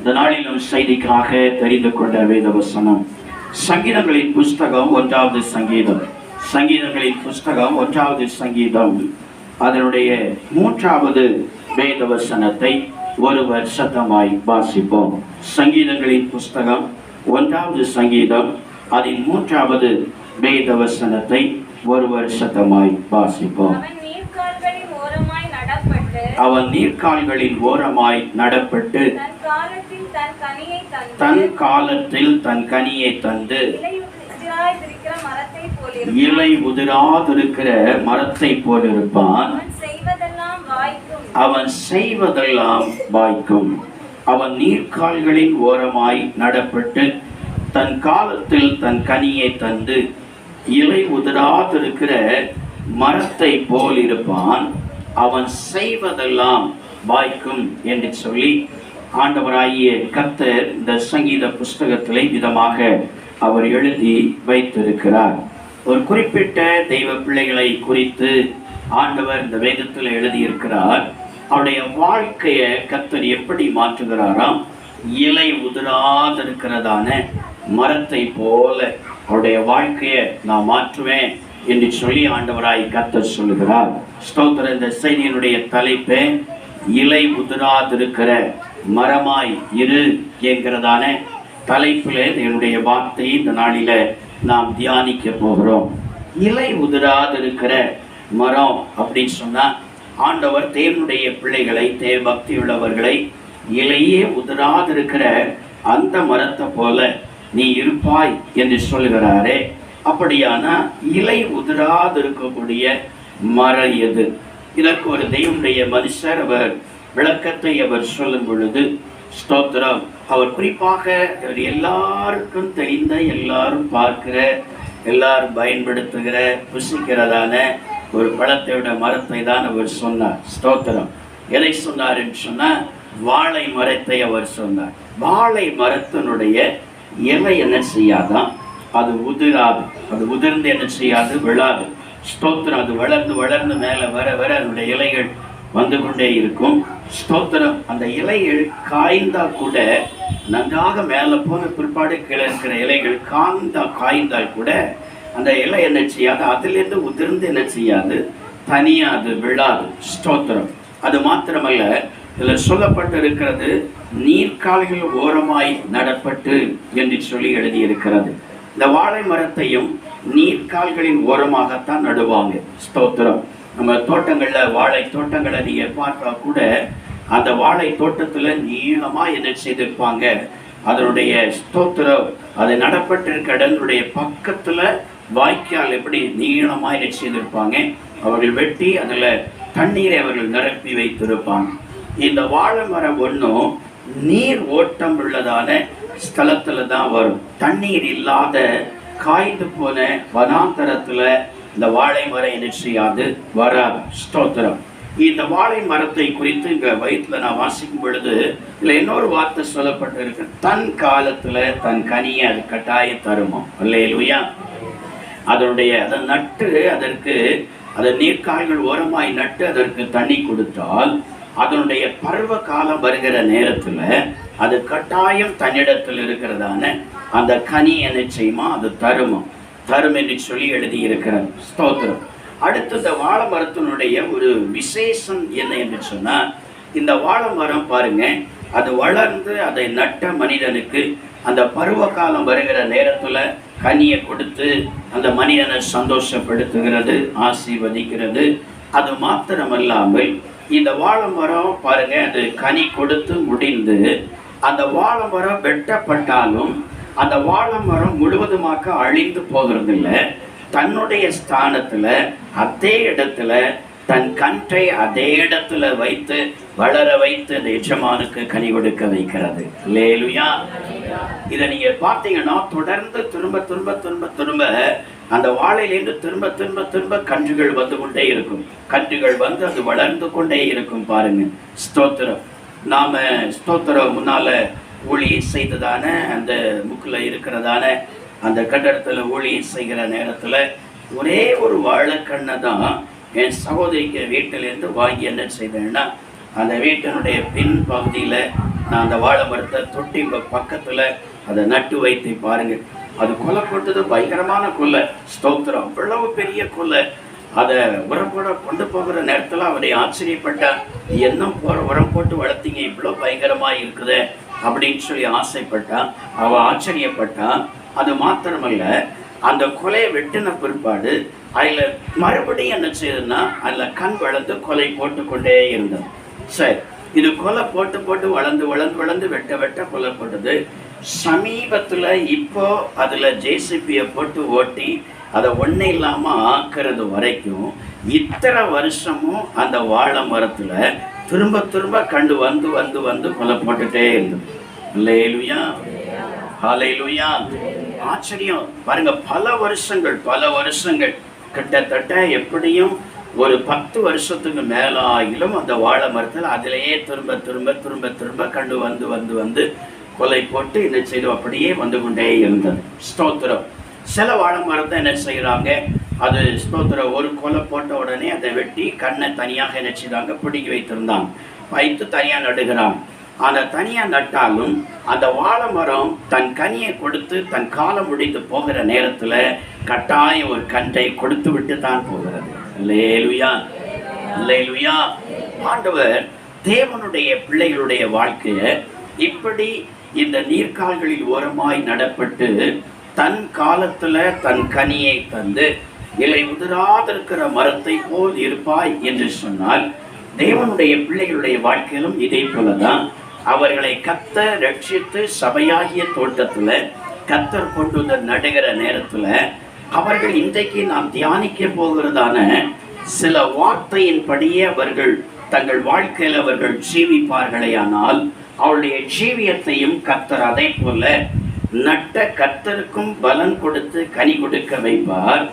இந்த நாளிலும் செய்திக்காக தெரிந்து கொண்ட வேத வசனம் சங்கீதங்களின் புஸ்தகம் 1வது சங்கீதம். சங்கீதங்களின் புஸ்தகம் 1வது சங்கீதம் அதனுடைய 3வது வேத வசனத்தை ஒருவர் சத்தமாய் வாசிப்போம். சங்கீதங்களின் புஸ்தகம் 1வது சங்கீதம் அதன் 3வது வேத வசனத்தை ஒருவர் சத்தமாய் வாசிப்போம். அவன் நீர்க்கால்களின் ஓரமாய் நடப்பட்டு தன் காலத்தில் தன் கனியை தந்து இலை உதிராதிருக்கிற மரத்தை போல் இருப்பான். அவன் செய்வதெல்லாம் வாய்க்கும். அவன் நீர்க்கால்களின் ஓரமாய் நடப்பட்டு தன் காலத்தில் தன் கனியை தந்து இலை உதிராதிருக்கிற மரத்தை போல் இருப்பான். அவன் செய்வதெல்லாம் வாய்க்கும் என்று சொல்லி ஆண்டவராகிய கர்த்தர் இந்த சங்கீத புஸ்தகத்திலே விதமாக அவர் எழுதி வைத்திருக்கிறார். ஒரு குறிப்பிட்ட தெய்வ பிள்ளைகளை குறித்து ஆண்டவர் இந்த வேதத்தில் எழுதியிருக்கிறார். அவருடைய வாழ்க்கையை கர்த்தர் எப்படி மாற்றுகிறாராம்? இலை உதிராதிருக்கிறதான மரத்தை போல அவருடைய வாழ்க்கையை நான் மாற்றுவேன் என்று சொல்லி ஆண்டவராய் கர்த்தர் சொல்லுகிறார். ஸ்தோத்திர. இந்த செய்தியினுடைய தலைப்பு இலை உதிராதிருக்கிற மரமாய் இரு என்கிறதான தலைப்பில் என்னுடைய வார்த்தையை இந்த நாளில நாம் தியானிக்க போகிறோம். இலை உதிராதிருக்கிற மரம் அப்படின்னு சொன்னா ஆண்டவர் தேவனுடைய பிள்ளைகளை, தேவ பக்தி உள்ளவர்களை இலையே உதிராதிருக்கிற அந்த மரத்தை போல நீ இருப்பாய் என்று சொல்லுகிறாரே. அப்படியான இலை உதிராதிருக்கக்கூடிய மரம் எது? இதற்கு ஒரு தெய்வனுடைய மனுஷர் அவர் விளக்கத்தை அவர் சொல்லும் பொழுது, ஸ்தோத்திரம், அவர் குறிப்பாக எல்லாருக்கும் தெரிந்த, எல்லாரும் பார்க்கிற, எல்லாரும் பயன்படுத்துகிற, புசிக்கிறதான ஒரு பழத்தையோட மரத்தை தான் அவர் சொன்னார். ஸ்தோத்திரம். எதை சொன்னார் என்று சொன்னால் வாழை மரத்தை அவர் சொன்னார். வாழை மரத்தினுடைய இலை என்ன செய்யாதான்? அது உதிராது. அது உதிர்ந்து என்ன செய்யாது? விழாது. ஸ்தோத்திரம். அது வளர்ந்து வளர்ந்து மேலே வர வர அதனுடைய இலைகள் வந்து கொண்டே இருக்கும். ஸ்தோத்திரம். அந்த இலைகள் காய்ந்தா கூட நன்றாக மேலே போன பிற்பாடு கீழே இருக்கிற இலைகள் காய்ந்தால் கூட அந்த இலை என்ன செய்யாது? அதிலிருந்து உதிர்ந்து என்ன செய்யாது? தனியாக அது விழாது. ஸ்தோத்திரம். அது மாத்திரமல்ல, இதில் சொல்லப்பட்டு இருக்கிறது நீர்க்கால்கள் ஓரமாய் நடப்பட்டு என்று சொல்லி எழுதியிருக்கிறது. இந்த வாழை மரத்தையும் நீர்க்கால்களின் ஓரமாகத்தான் நடுவாங்க. ஸ்தோத்திரம். நம்ம தோட்டங்களில், வாழை தோட்டங்களை நீங்கள் பார்த்தா கூட அந்த வாழை தோட்டத்தில் நீளமாக என்ன செய்திருப்பாங்க? அதனுடைய ஸ்தோத்திரம், அது நடப்பட்டிருக்க இடங்களுடைய பக்கத்தில் வாய்க்கால் எப்படி நீளமாக என்ன செய்திருப்பாங்க? அவர்கள் வெட்டி அதில் தண்ணீரை அவர்கள் நிரப்பி வைத்திருப்பாங்க. இந்த வாழை மரம் ஒன்றும் நீர் ஓட்டம் உள்ளதான ஸ்தலத்துல தான் வரும். தண்ணீர் இல்லாத காய்ந்து போன வனாந்தரத்துல இந்த வாழை மரம் என்ன செய்யாது? வராது. ஸ்தோத்திரம். இந்த வாழை மரத்தை குறித்து இங்க வயிற்றுல நான் வாசிக்கும் பொழுது இதுல இன்னொரு வார்த்தை சொல்லப்பட்டு இருக்கு. தன் காலத்துல தன் கனியை அது கட்டாய தருமோ. அல்லேலூயா. அதனுடைய அதை நட்டு அதற்கு அதை நீர்க்கால்கள் ஓரமாய் நட்டு அதற்கு தண்ணி கொடுத்தால் அதனுடைய பருவ காலம் வருகிற நேரத்துல அது கட்டாயம் தன்னிடத்தில் இருக்கிறதான அந்த கனி என்ன செய்யுமா? அது தரும் என்று சொல்லி எழுதி இருக்கிறார். ஸ்தோத்திரம். அடுத்து இந்த வாழை மரத்தினுடைய ஒரு விசேஷம் என்ன என்று சொன்னா, இந்த வாழை மரம் பாருங்க, அது வளர்ந்து அதை நட்ட மனிதனுக்கு அந்த பருவ காலம் வருகிற நேரத்துல கனியை கொடுத்து அந்த மனிதனை சந்தோஷப்படுத்துகிறது, ஆசீர்வதிக்கிறது. அது மாத்திரமல்லாமல் இந்த வாழை மரம் பாருங்க, அது கனி கொடுத்து முடிந்து அந்த வாழை மரம் வெட்டப்பட்டாலும் அந்த வாழை மரம் முழுவதுமாக அழிந்து போகிறதில்லை. தன்னுடைய ஸ்தானத்துல அதே இடத்துல தன் கன்றை அதே இடத்துல வைத்து வளர வைத்து அந்த எஜமானுக்கு கனி கொடுக்க வைக்கிறது. அல்லேலூயா. இதை நீங்க பார்த்தீங்கன்னா தொடர்ந்து திரும்ப திரும்ப திரும்ப திரும்ப அந்த வாழையிலேருந்து திரும்ப திரும்ப திரும்ப கன்றுகள் வந்து கொண்டே இருக்கும். கன்றுகள் வந்து அது வளர்ந்து கொண்டே இருக்கும். பாருங்க. ஸ்தோத்திரம். நாம ஸ்தோத்திரம் முன்னால ஊழியம் செய்ததான அந்த முக்கில் இருக்கிறதான அந்த கட்டடத்துல ஊழியம் செய்கிற நேரத்துல ஒரே ஒரு வாழைக்கண்ணை தான் என் சகோதரிக்கு வீட்டிலேருந்து வாங்கி என்ன செய்தேன்னா அந்த வீட்டினுடைய பின் பகுதியில் நான் அந்த வாழை மரத்தை தொட்டி பக்கத்துல அதை நட்டு வைத்து பாருங்க. அது கொலை போட்டது பயங்கரமான கொலை. ஸ்தோத்திரம். அவ்வளவு பெரிய கொலை. அதை உரம் போட கொண்டு போகிற நேரத்துல அவரை ஆச்சரியப்பட்டான். என்ன உரம் போட்டு வளர்த்தீங்க, இவ்வளவு பயங்கரமா இருக்குது அப்படின்னு சொல்லி ஆசைப்பட்டான். அவ ஆச்சரியப்பட்டான். அது மாத்திரமல்ல, அந்த கொலையை வெட்டின பிற்பாடு அதுல மறுபடியும் என்ன செய்யுதுன்னா அதுல கண் வளர்ந்து கொலை போட்டு கொண்டே இருந்தது. சரி, இது கொலை போட்டு போட்டு வளர்ந்து வளர்ந்து வளர்ந்து வெட்ட வெட்ட கொலை போட்டது. சமீபத்துல இப்போ அதுல ஜேசிபியை போட்டு ஓட்டி அதை ஒன்றும் இல்லாம ஆக்குறது வரைக்கும் இத்தனை வருஷமும் அந்த வாழை மரத்துல திரும்ப திரும்ப கண்டு வந்து வந்து வந்து கொலை போட்டுட்டே இருந்தது. அல்லேலூயா, ஹல்லேலூயா. ஆச்சரியம் பாருங்க. பல வருஷங்கள் கிட்டத்தட்ட எப்படியும் ஒரு 10 வருஷத்துக்கு மேலாகிலும் அந்த வாழை மரத்தில் அதிலேயே திரும்ப திரும்ப திரும்ப திரும்ப கண்டு வந்து வந்து வந்து கொலை போட்டு என்ன செய்தோம் அப்படியே வந்து கொண்டே இருந்தது. ஸ்தோத்திரம். சில வாழை மரத்தை என்ன செய்கிறாங்க, அது ஸ்தோத்திரம் ஒரு கொலை போட்ட உடனே அதை வெட்டி கண்ணை தனியாக என்ன செய்தாங்க பிடிக்கி வைத்திருந்தாங்க. வைத்து தனியாக நடுகிறாங்க. அந்த தனியாக நட்டாலும் அந்த வாழை மரம் தன் கனியை கொடுத்து தன் காலம் முடிந்து போகிற நேரத்தில் கட்டாயம் ஒரு கன்றை கொடுத்து விட்டு தான் போகிறது. அல்லேலூயா, அல்லேலூயா. ஆண்டவர் தேவனுடைய பிள்ளைகளுடைய வாழ்க்கையை இப்படி இந்த நீர்க்கால்களில் ஓரமாய் நடப்பட்டு தன் காலத்துல தன் கனியை தந்து இலை உதிராதிருக்கிற மரத்தை போல் இருப்பாய் என்று சொன்னால், தேவனுடைய பிள்ளைகளுடைய வாழ்க்கையிலும் இதே போலதான். அவர்களை கர்த்தர் ரட்சித்து சபையாகிய தோட்டத்துல கர்த்தர் கொண்டு வந்து நடுகிற நேரத்துல அவர்கள் இன்றைக்கு நாம் தியானிக்க போகிறதான சில வார்த்தையின்படியே அவர்கள் தங்கள் வாழ்க்கையில் அவர்கள் ஜீவிப்பார்களேயானால் அவருடைய ஜீவியத்தையும் கர்த்தர் அதை போல நட்ட கர்த்தருக்கும் பலன் கொடுத்து கனி கொடுக்க வைப்பார்.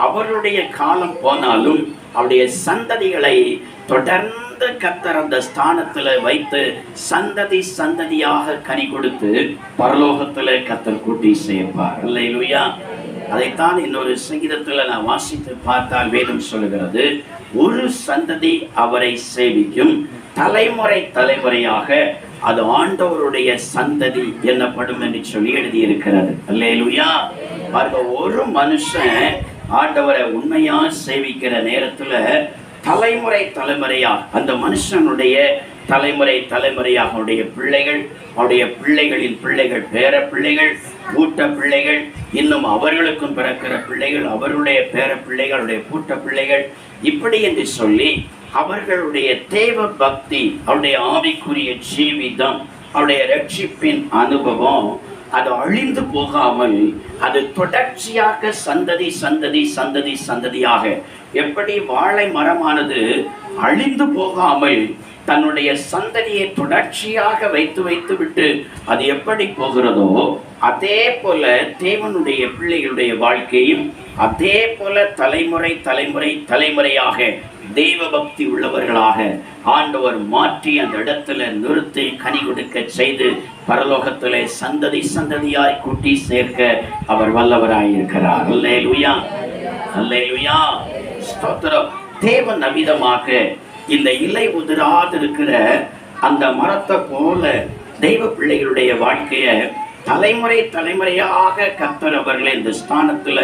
அவருடைய காலம் போனாலும் அவருடைய சந்ததிகளை தொடர்ந்து கர்த்தர் அந்த ஸ்தானத்துல வைத்து சந்ததி சந்ததியாக கனி கொடுத்து பரலோகத்துல கர்த்தர் கூட்டி சேர்ப்பார். அல்லேலூயா. அதைத்தான் இன்னொரு சங்கீதத்துல நான் வாசித்து பார்த்தால் வேதம் சொல்லுகிறது, ஒரு சந்ததி அவரை சேவிக்கும், தலைமுறை தலைமுறையாக அது ஆண்டவருடைய சந்ததி என்னப்படும் என்று சொல்லி எழுதியிருக்கிறது. அல்லேலூயா. பாருங்க, ஒரு மனுஷன் ஆண்டவரை உண்மையா சேவிக்கிற நேரத்துல தலைமுறை தலைமுறையாக அந்த மனுஷனுடைய தலைமுறை தலைமுறையாக அவருடைய பிள்ளைகள், அவருடைய பிள்ளைகளின் பிள்ளைகள், பேர பிள்ளைகள், பூட்ட பிள்ளைகள், இன்னும் அவர்களுக்கும் பிறக்கிற பிள்ளைகள், அவருடைய பேர பிள்ளைகள், அவருடைய பூட்ட பிள்ளைகள், இப்படி என்று சொல்லி அவர்களுடைய தேவ பக்தி, அவருடைய ஆவிக்குரிய ஜீவிதம், அவருடைய ரட்சிப்பின் அனுபவம் அது அழிந்து போகாமல் அது தொடர்ச்சியாக சந்ததி சந்ததி சந்ததி சந்ததியாக, எப்படி வாழை மரமானது அழிந்து போகாமல் தன்னுடைய சந்ததியை தொடர்ச்சியாக வைத்து வைத்து விட்டு அது எப்படி போகிறதோ அதே போல தேவனுடைய பிள்ளைகளுடைய வாழ்க்கையும் அதே போல தலைமுறை தலைமுறை தலைமுறையாக தெய்வ பக்தி உள்ளவர்களாக ஆண்டவர் மாற்றி அந்த இடத்துல நிறுத்தி கனி கொடுக்க செய்து பரலோகத்திலே சந்ததி சந்ததியாய் கூட்டி சேர்க்க அவர் வல்லவராயிருக்கிறார். அல்லேலூயா, அல்லேலூயா. ஸ்தோத்திரம். தேவன் அமிதமாக இந்த இலை உதிராதிருக்கிற அந்த மரத்தை போல தெய்வ பிள்ளைகளுடைய வாழ்க்கைய தலைமுறை தலைமுறையாக கர்த்தர் அவர்களை இந்த ஸ்தானத்துல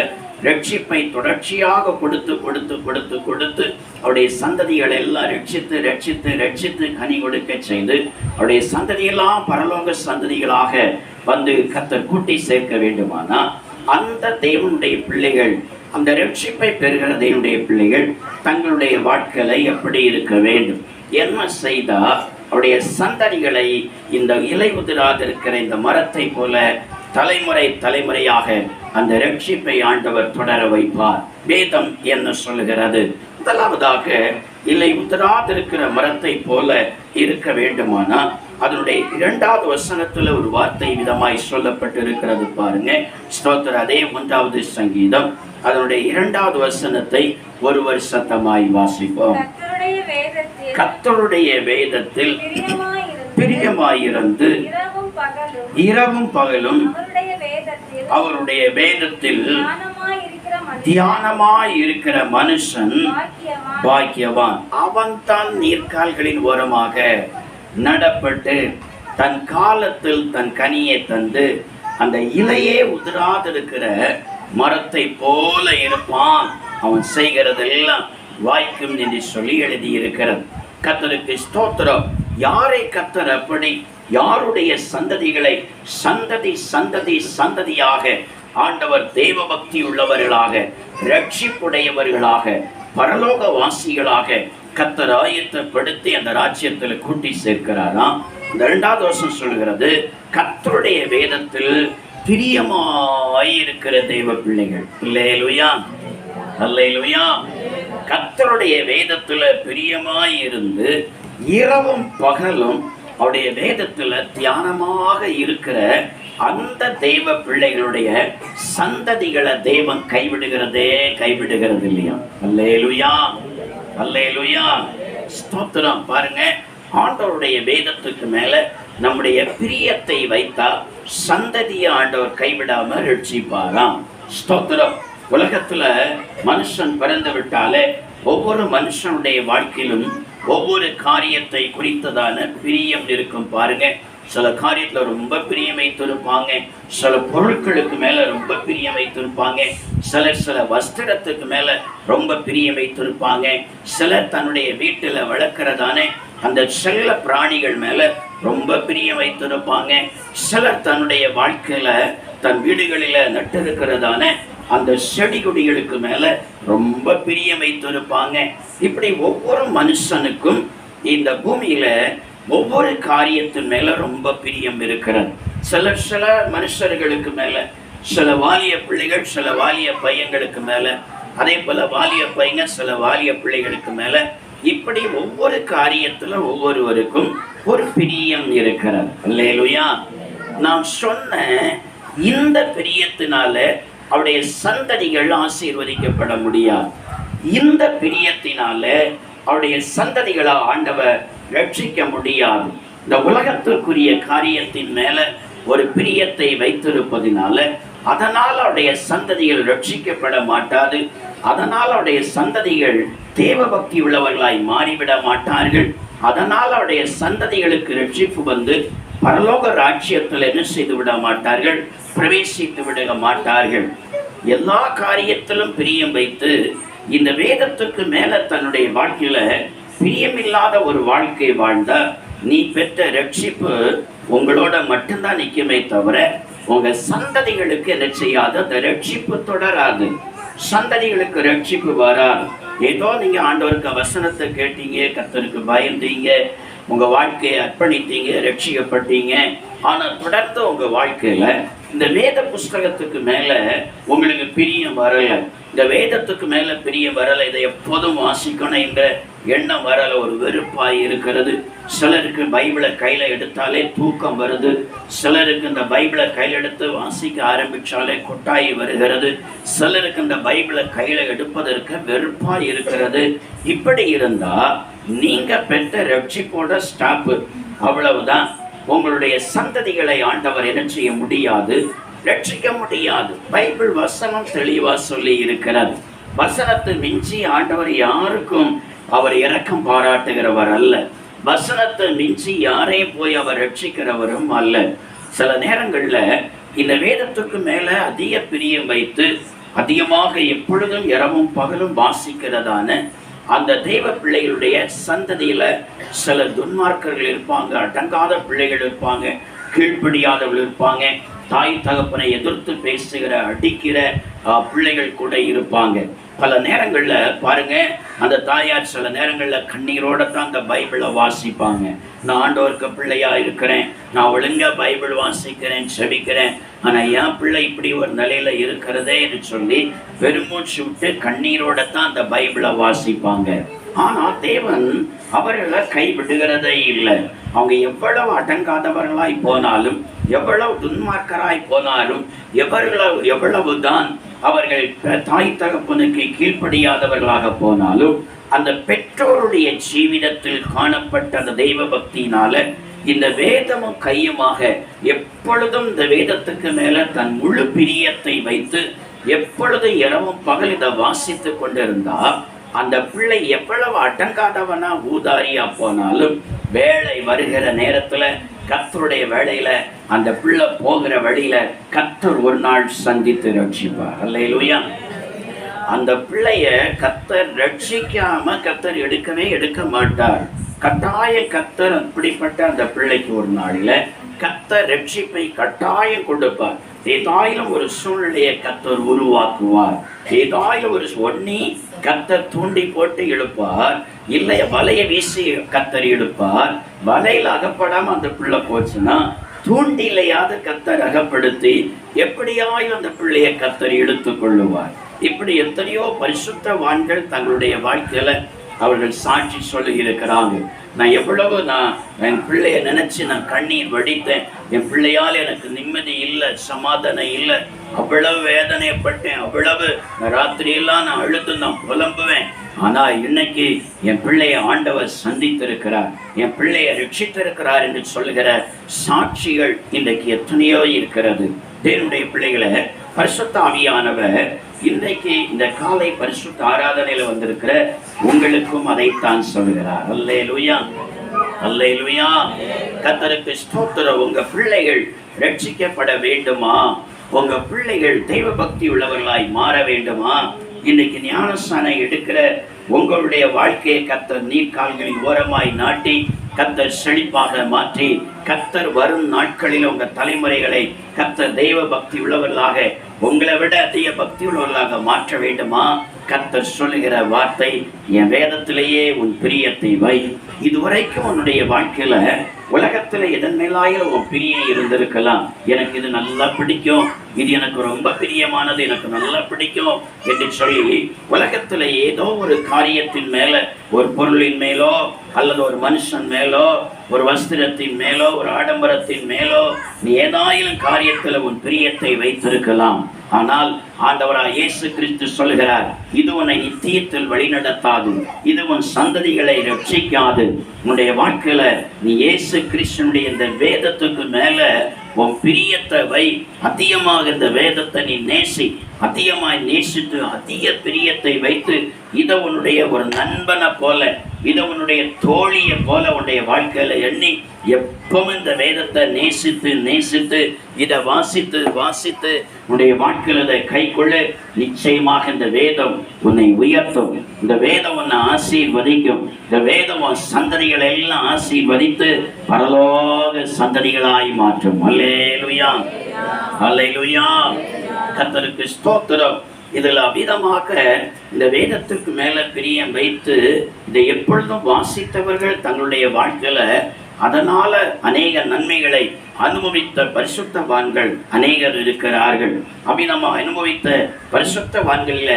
ரட்சிப்பை தொடர்ச்சியாக கொடுத்து கொடுத்து கொடுத்து கொடுத்து அவருடைய சந்ததிகளை எல்லாம் ரட்சித்து ரட்சித்து ரட்சித்து கனி கொடுக்க செய்து அவருடைய சந்ததியெல்லாம் பரலோக சந்ததிகளாக வந்து கர்த்தர் கூட்டி சேர்க்க வேண்டுமானா அந்த தேவனுடைய பிள்ளைகள், அந்த ரட்சிப்பை பெறுகிற தேவனுடைய பிள்ளைகள் தங்களுடைய வாழ்க்கையில எப்படி இருக்க வேண்டும், என்ன செய்தா அவருடைய சந்ததிகளை இந்த இலை உதிராதிருக்கிற இந்த மரத்தை போல தலைமுறை தலைமுறையாக அந்த ரட்சிப்பை ஆண்டவர் தொடர வைப்பார். வேதம் என்ன சொல்லுகிறது? முதலாவதாக இலை உதிராதிருக்கிற மரத்தை போல இருக்க வேண்டுமானா அதனுடைய 2வது வசனத்துல ஒரு வார்த்தை விதமாய் சொல்லப்பட்டு இருக்கிறது பாருங்க. ஸ்தோத்திர. அதே 1வது சங்கீதம் அதனுடைய 2வது வசனத்தை ஒருவர் சத்தமாய் வாசிப்போம். கர்த்தருடைய வேதத்தில் பிரியமாயிருந்து இரவும் பகலும் அவருடைய வேதத்தில் தியானமாய் இருக்கிற மனுஷன் பாக்கியவான். அவன் தான் நீர்க்கால்களின் ஓரமாக நடப்பட்டு தன் காலத்தில் தன் கனியை தந்து அந்த இலையே உதிராதிருக்கிற மரத்தை போல இருப்பான். அவன் செய்கிறதெல்லாம் வாய்க்கும் என்று சொல்லி எழுதியிருக்கிறது. கர்த்தருக்கு ஸ்தோத்திரம். யாரை கர்த்தர் அப்படி யாருடைய சந்ததிகளை சந்ததி சந்ததி சந்ததியாக ஆண்டவர் தேவ பக்தி உள்ளவர்களாக, ரட்சிப்புடையவர்களாக, பரலோகவாசிகளாக கர்த்தர் ஆயத்தப்படுத்தி அந்த ராஜ்யத்தில் கூட்டி சேர்க்கிறாராம். இந்த 2வது வசனம் சொல்கிறது, கர்த்தருடைய வேதத்தில் பிரியமாயிருக்கிற தெய்வ பிள்ளைகள். அல்லேலூயா, அல்லேலூயா. கர்த்தருடைய வேதத்துல பிரியமாயிருந்து இரவும் பகலும் அவருடைய வேதத்துல தியானமாக இருக்கிற அந்த தெய்வ பிள்ளைகளுடைய சந்ததிகளை தேவன் கைவிடுகிறது இல்லையா? அல்லேலூயா, அல்லேலூயா, ஸ்தோத்திரம். பாருங்க, ஆண்டவருடைய வேதத்துக்கு மேல நம்முடைய பிரியத்தை வைத்தா சந்ததியை ஆண்டவர் கைவிடாம ரட்சிப்பாராம். ஸ்தோத்திரம். உலகத்துல மனுஷன் பிறந்து விட்டாலே ஒவ்வொரு மனுஷனுடைய வாழ்க்கையிலும் ஒவ்வொரு காரியத்தை குறித்ததான பிரியம் இருக்கும். பாருங்க, சில காரியத்துல ரொம்ப பிரியம் வைத்திருப்பாங்க, சில பொருட்களுக்கு மேல ரொம்ப பிரியம் வைத்திருப்பாங்க, சில வஸ்திரத்துக்கு மேல ரொம்ப பிரியம் வைத்திருப்பாங்க, சிலர் தன்னுடைய வீட்டுல வளர்க்கிறதான அந்த செல்ல பிராணிகள் மேல ரொம்ப பிரியம் வைத்திருப்பாங்க, சிலர் தன்னுடைய வாழ்க்கையில தன் வீடுகளில நட்டிருக்கிறதான அந்த செடி கொடிகளுக்கு மேல ரொம்ப பிரியம் வைத்திருப்பாங்க. இப்படி ஒவ்வொரு மனுஷனுக்கும் இந்த பூமியில ஒவ்வொரு காரியத்தின் மேல ரொம்ப பிரியம் இருக்கிறது. சில மனுஷர்களுக்கு மேல, சில வாலிய பிள்ளைகள் சில வாலிய பையங்களுக்கு மேல, அதே போல வாலிய பையங்க சில வாலிய பிள்ளைகளுக்கு மேல, இப்படி ஒவ்வொரு காரியத்துல ஒவ்வொருவருக்கும் ஒரு பிரியம் இருக்கிறது. அல்லேலூயா. நான் சொன்ன இந்த பிரியத்தினால அவருடைய சந்ததிகள் ஆசீர்வதிக்கப்பட முடியாது. இந்த பிரியத்தினால அவருடைய சந்ததிகளை ஆண்டவர் ரட்சிக்க முடியாது. இந்த உலகத்திற்குரிய காரியத்தின் மேல ஒரு பிரியத்தை வைத்திருப்பதினால அதனால் அவருடைய சந்ததிகள் ரட்சிக்கப்பட மாட்டாது. அதனால் அவருடைய சந்ததிகள் தேவ பக்தி உள்ளவர்களாய் மாறிவிட மாட்டார்கள். அதனால் அவருடைய சந்ததிகளுக்கு ரட்சிப்பு வந்து பரலோக ராஜ்யத்தில் என்ன செய்து விட மாட்டார்கள், பிரவேசித்து விட மாட்டார்கள். எல்லா காரியத்திலும் பிரியம் வைத்து இந்த வேதத்துக்கு மேல தன்னுடைய வாழ்க்கையில பிரியமில்லாத ஒரு வாழ்க்கை வாழ்ந்தா நீ பெற்ற ரட்சிப்பு உங்களோட மட்டும்தான் நிற்குமே தவிர உங்க சந்ததிகளுக்கு என்ன செய்யாது, அந்த ரட்சிப்பு தொடராது. சந்ததிகளுக்கு ரட்சிப்பு வராது. ஏதோ நீங்க ஆண்டவருக்கு வசனத்தை கேட்டீங்க, கர்த்தருக்கு பயந்தீங்க, உங்க வாழ்க்கையை அர்ப்பணித்தீங்க, ரட்சிக்கப்பட்டீங்க. ஆனா தொடர்ந்து உங்க வாழ்க்கையில இந்த வேத புஸ்தகத்துக்கு மேல உங்களுக்கு பிரியம் வரல, இந்த வேதத்துக்கு மேல பிரியம் வரல, இதை எப்போதும் வாசிக்கணும் என்ற எண்ணம் வரல, ஒரு வெறுப்பாய் இருக்கிறது. சிலருக்கு பைபிளை கையில எடுத்தாலே தூக்கம் வருது, சிலருக்கு இந்த பைபிளை கையில எடுத்து வாசிக்க ஆரம்பிச்சாலே கொட்டாயி வருகிறது, சிலருக்கு இந்த பைபிளை கையில எடுப்பதற்கு வெறுப்பாய் இருக்கிறது. இப்படி இருந்தா நீங்க பெற்ற ரட்சிப்போட ஸ்டாப்பு, அவ்வளவுதான். உங்களுடைய சந்ததிகளை ஆண்டவர் என்ன செய்ய முடியாது, ரட்சிக்க முடியாது. பைபிள் வசனம் தெளிவா சொல்லி இருக்கிறது. வசனத்தை மிஞ்சி ஆண்டவர் யாருக்கும் அவர் இரக்கம் பாராட்டுகிறவர் அல்ல. வசனத்தை மிஞ்சி யாரையும் போய் அவர் ரட்சிக்கிறவரும் அல்ல. சில நேரங்கள்ல இந்த வேதத்துக்கு மேல அதிக பிரியம் வைத்து அதிகமாக எப்பொழுதும் இரவும் பகலும் வாசிக்கிறதான அந்த தெய்வ பிள்ளைகளுடைய சந்ததியில சில துன்மார்க்கர்கள் இருப்பாங்க, அடங்காத பிள்ளைகள் இருப்பாங்க, கீழ்ப்படியாதவர்கள் இருப்பாங்க, தாய் தகப்பனை எதிர்த்து பேசுகிற அடிக்கிற பிள்ளைகள் கூட இருப்பாங்க. பல நேரங்கள்ல பாருங்க, அந்த தாயார் சில நேரங்கள்ல கண்ணீரோட தான் அந்த பைபிளை வாசிப்பாங்க. நான் ஆண்டவருக்கு பிள்ளையா இருக்கிறேன், நான் ஒழுங்கா பைபிள் வாசிக்கிறேன், செபிக்கிறேன், ஆனா என் பிள்ளை இப்படி ஒரு நிலையில இருக்கிறதே என்று சொல்லி பெருமூச்சு விட்டு கண்ணீரோட தான் அந்த பைபிளை வாசிப்பாங்க. ஆனா தேவன் அவர்களை கைவிடுகிறதே இல்லை. அவங்க எவ்வளவு அடங்காதவர்களாய் போனாலும், எவ்வளவு துன்மார்க்கராய் போனாலும், எவ்வளவுதான் அவர்கள் தாய் தகப்பனுக்கு கீழ்ப்படியாதவர்களாக போனாலும், அந்த பெற்றோருடைய ஜீவிதத்தில் காணப்பட்ட அந்த தெய்வ பக்தியினால இந்த வேதமும் கையுமாக எப்பொழுதும் இந்த வேதத்துக்கு மேல தன் முழு பிரியத்தை வைத்து எப்பொழுதும் இரவும் பகல் இதை வாசித்து கொண்டிருந்தா அந்த பிள்ளை எவ்வளவு அடங்காதவனா ஊதாரியா போனாலும் வேலை வருகிற நேரத்துல கர்த்தருடைய வேளையில அந்த பிள்ளை போகிற வழியில கர்த்தர் ஒரு நாள் சந்தித்து ரட்சிப்பார். அல்லேலூயா. அந்த பிள்ளைய கர்த்தர் ரட்சிக்காம கர்த்தர் எடுக்க மாட்டார். கட்டாய கர்த்தர் அப்படிப்பட்ட அந்த பிள்ளைக்கு ஒரு நாளில கர்த்தர் ரட்சிப்பை கட்டாயம் கொடுப்பார். ஏதாயிலும் ஒரு சூழ்நிலையை கர்த்தர் உருவாக்குவார். ஏதாயிலும் ஒரு ஒண்ணி கர்த்தர் தூண்டி போட்டு இழுப்பார், இல்லைய வலையை வீசி கர்த்தர் இழுப்பார். வலையில் அகப்படாம அந்த பிள்ளை போச்சுன்னா தூண்டிலையாவது கர்த்தர் அகப்படுத்தி எப்படியாயும் அந்த பிள்ளையை கர்த்தர் இழுத்து கொள்ளுவார். இப்படி எத்தனையோ பரிசுத்தவான்கள் தங்களுடைய வாழ்க்கையில அவர்கள் சாட்சி சொல்லி இருக்கிறாங்க. நான் எவ்வளவு என் பிள்ளைய நினைச்சு நான் கண்ணீர் வடித்தேன். என் பிள்ளையால் எனக்கு நிம்மதி இல்லை, சமாதானம் இல்லை, அவ்வளவு வேதனைப்பட்டேன், அவ்வளவு ராத்திரியெல்லாம் நான் அழுது நான் புலம்புவேன். ஆனா இன்னைக்கு என் பிள்ளைய ஆண்டவர் சந்தித்திருக்கிறார், என் பிள்ளைய ரட்சித்திருக்கிறார் என்று சொல்லுகிற சாட்சிகள் இன்றைக்கு எத்தனையோ இருக்கிறது. தேவனுடைய பிள்ளைகளை பரிசுத்த ஆவியானவர் இன்றைக்கு இந்த காலை பரிசுத்த ஆராதனையில வந்திருக்கிற உங்களுக்கும் அதைத்தான் சொல்கிறார். அல்லேலூயா, அல்லேலூயா. கர்த்தருக்கு ஸ்தோத்திரம். உங்க பிள்ளைகள் ரட்சிக்கப்பட வேண்டுமா? உங்க பிள்ளைகள் தெய்வ பக்தி உள்ளவர்களாய் மாற வேண்டுமா? இன்னைக்கு ஞானஸ்நானம் எடுக்கிற உங்களுடைய வாழ்க்கையை கர்த்தர் நீர்கால்களின் ஓரமாய் நாட்டி கர்த்தர் செழிப்பாக மாற்றி கர்த்தர் வரும் நாட்களில் உங்க தலைமுறைகளை கர்த்தர் தெய்வ பக்தி உள்ளவர்களாக, உங்களை விட அதிக பக்தி உள்ளவர்களாக மாற்ற வேண்டுமா? கர்த்தர் சொல்லுகிற வார்த்தை, என் வேதத்திலேயே உன் பிரியத்தை வை. இதுவரைக்கும் உன்னுடைய வாழ்க்கையில உலகத்துல எதன் மேலாயிரம் உன் பிரியம் இருந்திருக்கலாம். எனக்கு இது நல்லா பிடிக்கும், இது எனக்கு ரொம்ப பிரியமானது, எனக்கு நல்லா பிடிக்கும் என்று சொல்லி உலகத்துல ஏதோ ஒரு காரியத்தின் மேல, ஒரு பொருளின் மேலோ அல்லது ஒரு மனுஷன் மேலோ, ஒரு வஸ்திரத்தின் மேலோ, ஒரு ஆடம்பரத்தின் மேலோ நீ ஏதாயிலும் காரியத்துல உன் பிரியத்தை வைத்திருக்கலாம். ஆனால் ஆண்டவராய் இயேசு கிறிஸ்து சொல்கிறார், இது உன்னை நித்தியத்தில் வழிநடத்தாது, இது உன் சந்ததிகளை ரட்சிக்காது. உன்னுடைய வாழ்க்கையில நீ இயேசு கிறிஸ்துனுடைய இந்த வேதத்துக்கு மேல உன் பிரியத்தை வை. அதிகமாக இந்த வேதத்தை நீ நேசி, அதிகமாய் நேசித்து அதிக பிரியத்தை வைத்து இதை உன்னுடைய ஒரு நண்பனை போல, இதை உன்னுடைய தோழியை போல உன்னுடைய வாழ்க்கையில எண்ணி எப்பவும் இந்த வேதத்தை நேசித்து நேசித்து இதை வாசித்து வாசித்து உன்னுடைய வாழ்க்கையில் அதை கை கொள்ள, நிச்சயமாக இந்த வேதம் உன்னை உயர்த்தும். இந்த வேதம் உன்னை ஆசீர்வதிக்கும். இந்த வேதம் உன் சந்ததிகளை எல்லாம் ஆசீர்வதித்து பரலோக சந்ததிகளாய் மாற்றும். அல்லேலூயா, அல்லேலூயா. கர்த்தருக்கு ஸ்தோத்திரம். இதில் அவிதமாக இந்த வேதத்திற்கு மேல பிரியம் வைத்து இதை எப்பொழுதும் வாசித்தவர்கள் தங்களுடைய வாழ்க்கையில அதனால அநேக நன்மைகளை அனுபவித்த பரிசுத்தவான்கள் அநேகர் இருக்கிறார்கள். அபிநமா அனுபவித்த பரிசுத்தவான்களில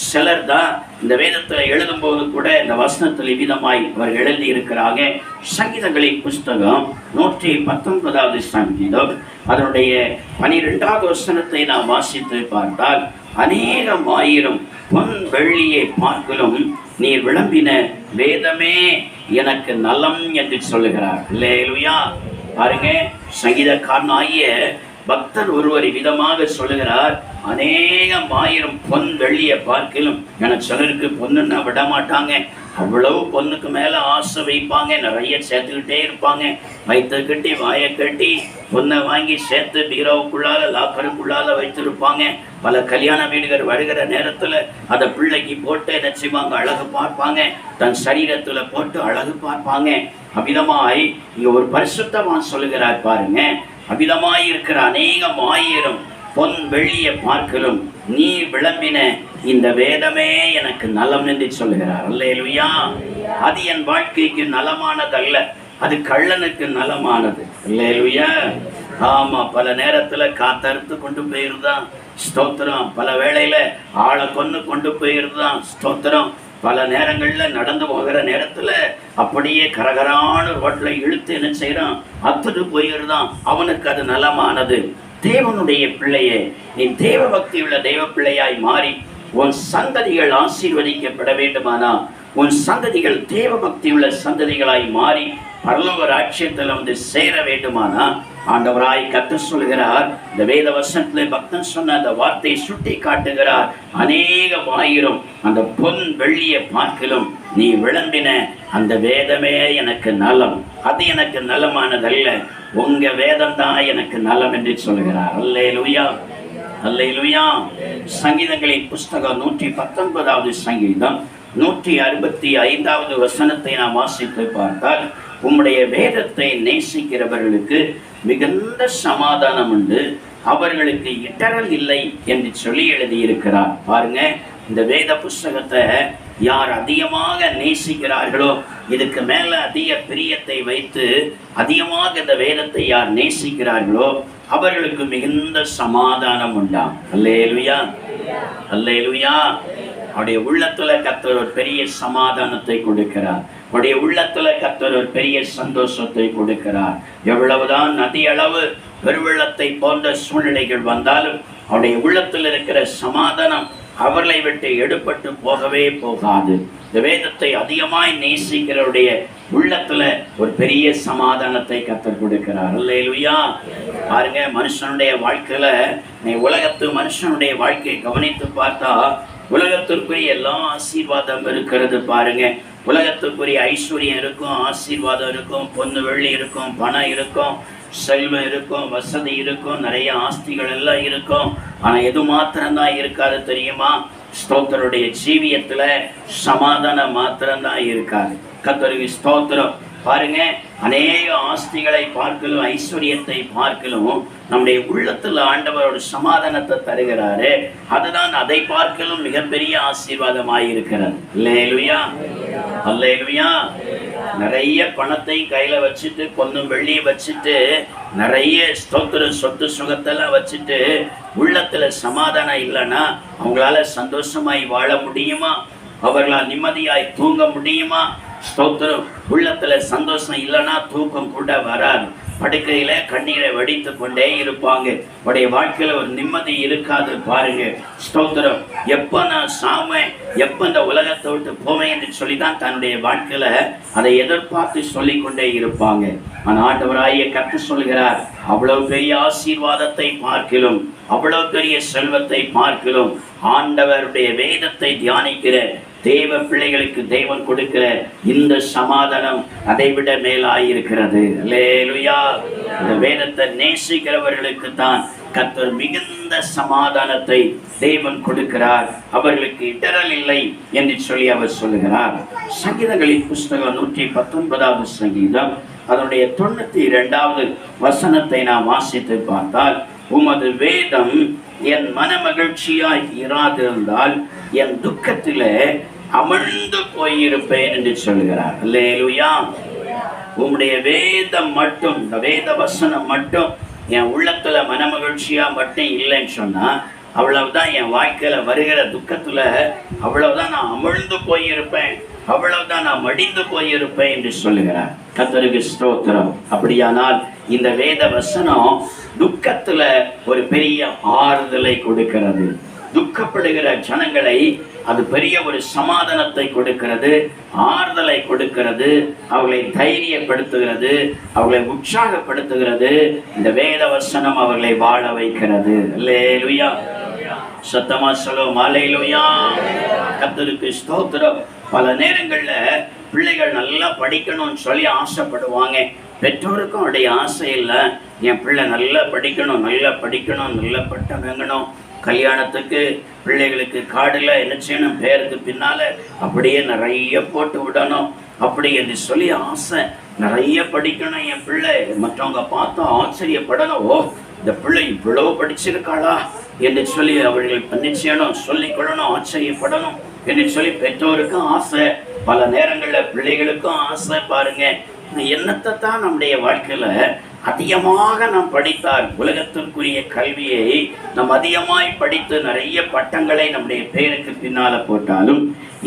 சிலர் தான் இந்த வேதத்துல எழுதும் போது கூட இந்த வசனத்தில் விதமாய் அவர் எழுதி இருக்கிறாங்க. சங்கீதங்களின் புஸ்தகம் 119வது சங்கீதம் அதனுடைய 12வது வசனத்தை நாம் வாசித்து பார்த்தால், அநேகம் ஆயிரம் பொன் வெள்ளியை பார்க்கலும் நீர் விளம்பின வேதமே எனக்கு நலம் என்று சொல்லுகிறார். அல்லேலூயா. பாருங்க, சங்கீதக்காரனாகிய பக்தர் ஒருவர் விதமாக சொல்லுகிறார், அநேகம் ஆயிரம் பொன் வெள்ளியை பார்க்கலும். எனக்கு சிலருக்கு பொண்ணுன்னா விட மாட்டாங்க, அவ்வளவு பொண்ணுக்கு மேல ஆசை வைப்பாங்க, நிறைய சேர்த்துக்கிட்டே இருப்பாங்க. வயிற்று கட்டி வாயை கட்டி பொண்ணை வாங்கி சேர்த்து பீரோவுக்குள்ளால லாக்கருக்குள்ளால வைத்திருப்பாங்க. பல கல்யாண வீடுகள் வருகிற நேரத்துல அதை பிள்ளைக்கு போட்டு என்ன செய்வாங்க, அழகு பார்ப்பாங்க, தன் சரீரத்துல போட்டு அழகு பார்ப்பாங்க. அபிதமாய் இங்க ஒரு பரிசுத்தவான் சொல்லுகிறார் பாருங்க, அபிதமாய் இருக்கிற அநேகம் ஆயிரம் பொன் வெள்ளியை பார்க்கலும் நீ விளம்பின இந்த வேதமே எனக்கு நலம் என்று சொல்லுகிறார். அல்லேலூயா. அது என் வாழ்க்கைக்கு நலமானதல்ல, அது கள்ளனுக்கு நலமானது. அல்லேலூயா. ஆமா, பல நேரத்துல காத்தறுத்து கொண்டு போயிருந்தான், ஸ்தோத்திரம். பல வேளையில ஆளை கொண்டு போயிருந்தான், ஸ்தோத்திரம். பல நேரங்கள்ல நடந்து போகிற நேரத்துல அப்படியே கரகரான ரோட்ல இழுத்து என்ன செய்யறான், அத்துட்டு போயிருந்தான். அவனுக்கு அது நலமானது. தேவனுடைய பிள்ளையே, நீ தேவ பக்தி உள்ள தெய்வ பிள்ளையாய் மாறி உன் சந்ததிகள் ஆசீர்வதிக்கப்பட வேண்டுமானா, உன் சந்ததிகள் தேவ பக்தி உள்ள சந்ததிகளாய் மாறி பரலோக ராஜ்யத்தில் வந்து சேர வேண்டுமானா, ஆண்டவராய் கர்த்தர் சொல்கிறார், இந்த வேத வசனத்துல பக்தன் சொன்ன அந்த வார்த்தையை சுட்டி காட்டுகிறார். அநேகம் ஆயிரம் அந்த பொன் வெள்ளியை பார்க்கலும் நீ விளம்பின அந்த வேதமே எனக்கு நலம், அது எனக்கு நலமானதல்ல. உங்க வேதம் தான் எனக்கு நலம் என்று சொல்கிறார். அல்லேலூயா, அல்லேலூயா. சங்கீதங்களின் புஸ்தகம் 119வது சங்கீதம் 165வது வசனத்தை நாம் வாசித்து பார்த்தால், உம்முடைய வேதத்தை நேசிக்கிறவர்களுக்கு மிகுந்த சமாதானம் உண்டு, அவர்களுக்கு இடறல் இல்லை என்று சொல்லி எழுதியிருக்கிறார். பாருங்க, இந்த வேத புஸ்தகத்தை யார் அதிகமாக நேசிக்கிறார்களோ, இதுக்கு மேல அதிக பிரியத்தை வைத்து அதிகமாக இந்த வேதத்தை யார் நேசிக்கிறார்களோ அவர்களுக்கு மிகுந்த சமாதானம் உண்டாம். அல்லேலூயா, அல்லேலூயா. அவருடைய உள்ளத்துல கர்த்தர் ஒரு பெரிய சமாதானத்தை கொடுக்கிறார். அவருடைய உள்ளத்துல கர்த்தர் ஒரு பெரிய சந்தோஷத்தை கொடுக்கிறார். எவ்வளவுதான் நதி அளவு பெருவெள்ளத்தை போன்ற சூழ்நிலைகள் வந்தாலும் அவருடைய உள்ளத்தில் இருக்கிற சமாதானம் அவர்களை விட்டு எடுபட்டு போகவே போகாது. இந்த வேதத்தை அதிகமாய் நேசிக்கிறவருடைய உள்ளத்துல ஒரு பெரிய சமாதானத்தை கர்த்தர் கொடுக்கிறார். அல்லேலூயா. பாருங்க, மனுஷனுடைய வாழ்க்கையில உலகத்து மனுஷனுடைய வாழ்க்கையை கவனித்து பார்த்தா உலகத்திற்குரிய எல்லா ஆசீர்வாதம் இருக்கிறது. பாருங்க, உலகத்துக்குரிய ஐஸ்வர்யம் இருக்கும், ஆசீர்வாதம் இருக்கும், பொண்ணு வெள்ளி இருக்கும், பணம் இருக்கும், செல்வம் இருக்கும், வசதி இருக்கும், நிறைய ஆஸ்திகள் எல்லாம் இருக்கும். ஆனா எது மாத்திரம்தான் இருக்காது தெரியுமா? ஸ்தோத்திரருடைய ஜீவியத்துல சமாதானம் மாத்திரம்தான் இருக்காது. கர்த்தருக்கு ஸ்தோத்திரம். பாருங்க, அநேக ஆஸ்திகளை பார்க்கலும் ஐஸ்வர்யத்தை பார்க்கலும் நம்முடைய உள்ளத்துல ஆண்டவரோட சமாதானத்தை தருகிறாரு. அதுதான் அதை பார்க்கலும் மிகப்பெரிய ஆசீர்வாதமாய் இருக்கிறது. அல்லேலூயா, அல்லேலூயா. நிறைய பணத்தை கையில வச்சுட்டு, பொன்னும் வெள்ளியை வச்சுட்டு, நிறைய ஸ்தோத்திர சொத்து சுகத்தெல்லாம் வச்சுட்டு உள்ளத்துல சமாதானம் இல்லைன்னா அவங்களால சந்தோஷமாய் வாழ முடியுமா? அவர்களால் நிம்மதியாய் தூங்க முடியுமா? ஸ்தோத்திரம். உள்ளத்துல சந்தோஷம் இல்லைன்னா தூக்கம் கூட வராது. படுக்கையில கண்ணீரை வடித்து கொண்டே இருப்பாங்க. உடைய வாழ்க்கையில ஒரு நிம்மதி இருக்காது. பாருங்க, ஸ்தோத்திரம். எப்ப நான் சாவேன், எப்ப இந்த உலகத்தை விட்டு போவேன் என்று சொல்லிதான் தன்னுடைய வாழ்க்கையில அதை எதிர்பார்த்து சொல்லிக்கொண்டே இருப்பாங்க. ஆனா ஆண்டவராகிய கர்த்தர் சொல்கிறார், அவ்வளவு பெரிய ஆசீர்வாதத்தை பார்க்கிலும், அவ்வளவு பெரிய செல்வத்தை பார்க்கிலும் ஆண்டவருடைய வேதத்தை தியானிக்கிற தேவ பிள்ளைகளுக்கு தேவன் கொடுக்கிற இந்த சமாதானம் அதை விட மேலாயிருக்கிறது. அல்லேலூயா. இந்த வேதத்தை நேசிக்கிறவர்களுக்கு தான் கர்த்தர் மிகுந்த சமாதானத்தை தேவன் கொடுக்கிறார். அவர்களுக்கு இடறல் இல்லை என்று சொல்லி அவர் சொல்லுகிறார். சங்கீதங்களின் புஸ்தகம் 119வது சங்கீதம் அதனுடைய 92வது வசனத்தை நாம் வாசித்து பார்த்தால், உமது வேதம் என் மன மகிழ்ச்சியாய் இராதிருந்தால் என் துக்கத்திலே அமர்ந்து போயிருப்பேன் என்று சொல்கிறார். அல்லேலூயா. உம்முடைய வேதம் மட்டும், இந்த வேத வசனம் மட்டும் என் உள்ளத்துல மன மகிழ்ச்சியா மட்டும் இல்லைன்னு சொன்னா, அவ்வளவுதான் என் வாழ்க்கையில வருகிற துக்கத்துல அவ்வளவுதான் நான் அமிழ்ந்து போயிருப்பேன், அவ்வளவுதான் நான் மடிந்து போயிருப்பேன் என்று சொல்லுகிறார். கர்த்தருக்கு ஸ்தோத்திரம். அப்படியானால் இந்த வேத வசனம் துக்கத்துல ஒரு பெரிய ஆறுதலை கொடுக்கிறது. துக்கப்படுகிற ஜனங்களை அது பெரிய ஒரு சமாதானத்தை கொடுக்கிறது, ஆறுதலை கொடுக்கிறது, அவர்களை தைரியப்படுத்துகிறது, அவர்களை உற்சாகப்படுத்துகிறது. இந்த வேத வசனம் அவர்களை வாழ வைக்கிறது. அல்லேலூயா. சத்தமா சொல்லுவோம், அல்லேலூயா. கர்த்தருக்கு ஸ்தோத்திரம். பல நேரங்கள்ல பிள்ளைகள் நல்லா படிக்கணும்னு சொல்லி ஆசைப்படுவாங்க. பெற்றோருக்கும் அவருடைய ஆசை இல்லை, என் பிள்ளை நல்லா படிக்கணும், நல்லா படிக்கணும், நல்ல பட்டம் வாங்கணும், கல்யாணத்துக்கு பிள்ளைகளுக்கு காடுல என்ன செய்யணும், பேருக்கு பின்னால அப்படியே நிறைய போட்டு விடணும் அப்படி என்று சொல்லி ஆசை. நிறைய படிக்கணும் என் பிள்ளை, மற்றவங்க பார்த்தா ஆச்சரியப்படணும், ஓ இந்த பிள்ளை இவ்வளவு படிச்சிருக்காளா என்று சொல்லி அவர்கள் நிச்சயம் சொல்லிக் கொள்ளணும், ஆச்சரியப்படணும் என்று சொல்லி பெற்றோருக்கும் ஆசை. பல நேரங்கள்ல பிள்ளைகளுக்கும் ஆசை. பாருங்க, என்னத்தை தான் நம்முடைய வாழ்க்கையில அதிகமாக நாம் படித்தால், உலகத்திற்குரிய கல்வியை நாம் அதிகமாய் படித்து நிறைய பட்டங்களை நம்முடைய பேருக்கு பின்னால போட்டாலும்,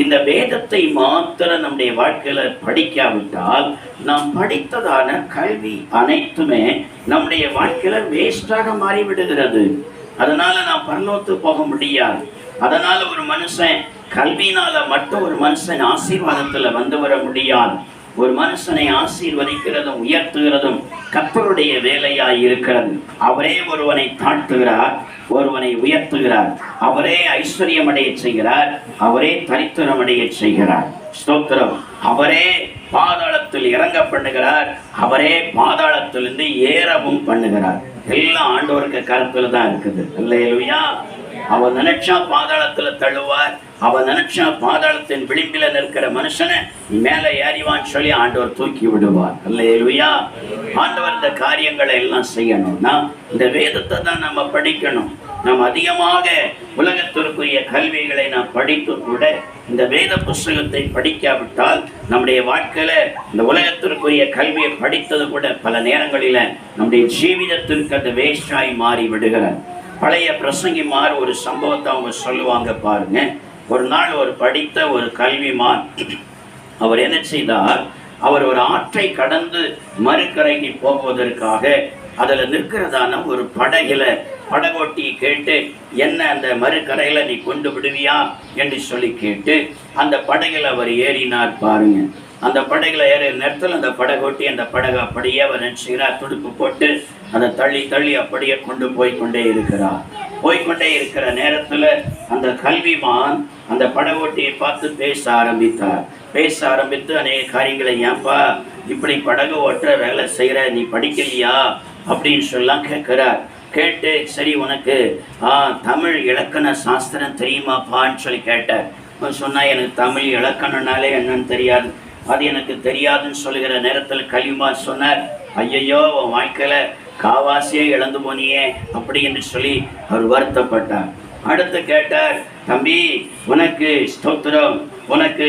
இந்த வேதத்தை மாத்திரம் நம்முடைய வாழ்க்கையில படிக்காவிட்டால் நாம் படித்ததான கல்வி அனைத்துமே நம்முடைய வாழ்க்கையில வேஸ்டாக மாறிவிடுகிறது. அதனால நாம் பரலோகத்து போக முடியாது. அதனால ஒரு மனுஷன் கல்வியினால மட்டும் ஒரு மனுஷன் ஆசீர்வாதத்துல வந்து வர முடியாது. ஒரு மனுஷனை ஆசீர்வதிக்கிறதும் உயர்த்துகிறதும் கர்த்தருடைய வேலையாய் இருக்கிறது. அவரே ஒருவனை தாழ்த்துகிறார், ஒருவனை உயர்த்துகிறார். அவரே ஐஸ்வர்யம் அடைய செய்கிறார், அவரே தரித்திரம் அடைய செய்கிறார். ஸ்தோத்திரம். அவரே பாதாளத்தில் இறங்க பண்ணுகிறார், அவரே பாதாளத்திலிருந்து ஏறவும் பண்ணுகிறார். எல்லாம் ஆண்டவருக்கு கருத்துல தான் இருக்குது. அல்லேலூயா. அவன் நினைச்சா பாதாளத்துல தள்ளுவார், அவன் நினைச்சா பாதாளத்தின் விளிம்பில நிற்கிற மனுஷனை மேல ஏறிவான்னு சொல்லி ஆண்டவர் தூக்கி விடுவார். அல்லேலூயா. ஆண்டவர் இந்த காரியங்களை எல்லாம் செய்யணும்னா இந்த வேதத்தை தான் நம்ம படிக்கணும். நாம் அதிகமாக உலகத்திற்குரிய கல்விகளை நாம் படித்து கூட இந்த வேத புஸ்தகத்தை படிக்காவிட்டால் நம்முடைய வாழ்க்கையில இந்த உலகத்திற்குரிய கல்வியை படித்தது கூட பல நேரங்களில நம்முடைய ஜீவிதத்திற்கு அந்த வேஸ்டாய் மாறி விடுகிறார். பழைய பிரசங்கிமார் ஒரு சம்பவத்தை அவங்க சொல்லுவாங்க பாருங்க. ஒரு நாள் ஒரு படித்த ஒரு கல்விமான் அவர் என்ன செய்தார், அவர் ஒரு ஆற்றை கடந்து மறுக்கரைக்கு போவதற்காக அதுல நிற்கிறதான ஒரு படகுல படகோட்டி கேட்டு, என்ன அந்த மறுக்கரையில நீ கொண்டு விடுவியா என்று சொல்லி கேட்டு அந்த படகுல அவர் ஏறினார் பாருங்க. அந்த படகுல ஏற நேரத்தில் அந்த படகோட்டி அந்த படகு அப்படியே அவர் நினைச்சுகிறார், துடுப்பு போட்டு அதை தள்ளி தள்ளி அப்படியே கொண்டு போய்கொண்டே இருக்கிறார். போய்கொண்டே இருக்கிற நேரத்துல அந்த கல்விமான் அந்த படகோட்டியை பார்த்து பேச ஆரம்பித்தார். பேச ஆரம்பித்து அநேக காரியங்களை, ஏன்பா இப்படி படகு ஓட்டுற வேலை செய்யற, நீ படிக்கலையா அப்படின்னு சொல்லலாம் கேட்கிறார். கேட்டு, சரி உனக்கு தமிழ் இலக்கண சாஸ்திரம் தெரியுமாப்பான்னு சொல்லி கேட்டார். சொன்னா, எனக்கு தமிழ் இலக்கணனாலே என்னன்னு தெரியாது, அது எனக்கு தெரியாதுன்னு சொல்லுகிற நேரத்தில் கல்விமான் சொன்னார், ஐயையோ உன் வாழ்க்கையில காவாசியே இழந்து போனியே அப்படி என்று சொல்லி அவர் வருத்தப்பட்டார். அடுத்து கேட்டார், தம்பி உனக்கு ஸ்தோத்திரம், உனக்கு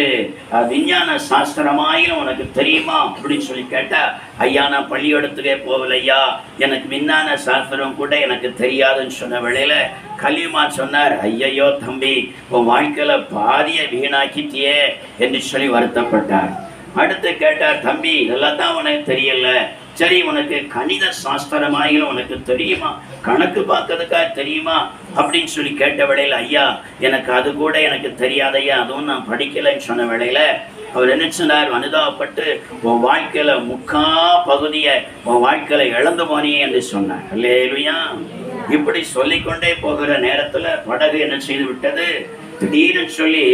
விஞ்ஞான சாஸ்திரமாயிலும் உனக்கு தெரியுமா அப்படின்னு சொல்லி கேட்டா, ஐயா நான் பள்ளியோடத்துக்கே போகலையா, எனக்கு விஞ்ஞான சாஸ்திரம் கூட எனக்கு தெரியாதுன்னு சொன்ன வேளையில கல்விமான் சொன்னார், ஐயையோ தம்பி உன் வாழ்க்கையில பாதிய வீணாக்கிட்டியே என்று சொல்லி வருத்தப்பட்டார். அடுத்து கேட்டார், தம்பி இதெல்லாம் தான் உனக்கு தெரியல, சரி உனக்கு கணித சாஸ்திரமாயிலும் உனக்கு தெரியுமா, கணக்கு பார்க்கறதுக்காக தெரியுமா அப்படின்னு சொல்லி கேட்ட வேளையில, ஐயா எனக்கு அது கூட எனக்கு தெரியாதையா, அதுவும் நான் படிக்கலைன்னு சொன்ன வேளையில அவர் என்ன சொன்னார், அனுதாபப்பட்டு உன் வாழ்க்கையில முக்கா பகுதியை உன் வாழ்க்கையில இழந்து போனியே என்று சொன்னார். அல்லேலூயா. இப்படி சொல்லிக்கொண்டே போகிற நேரத்துல படகு என்ன செய்து விட்டது, திடீர்னு சொல்லி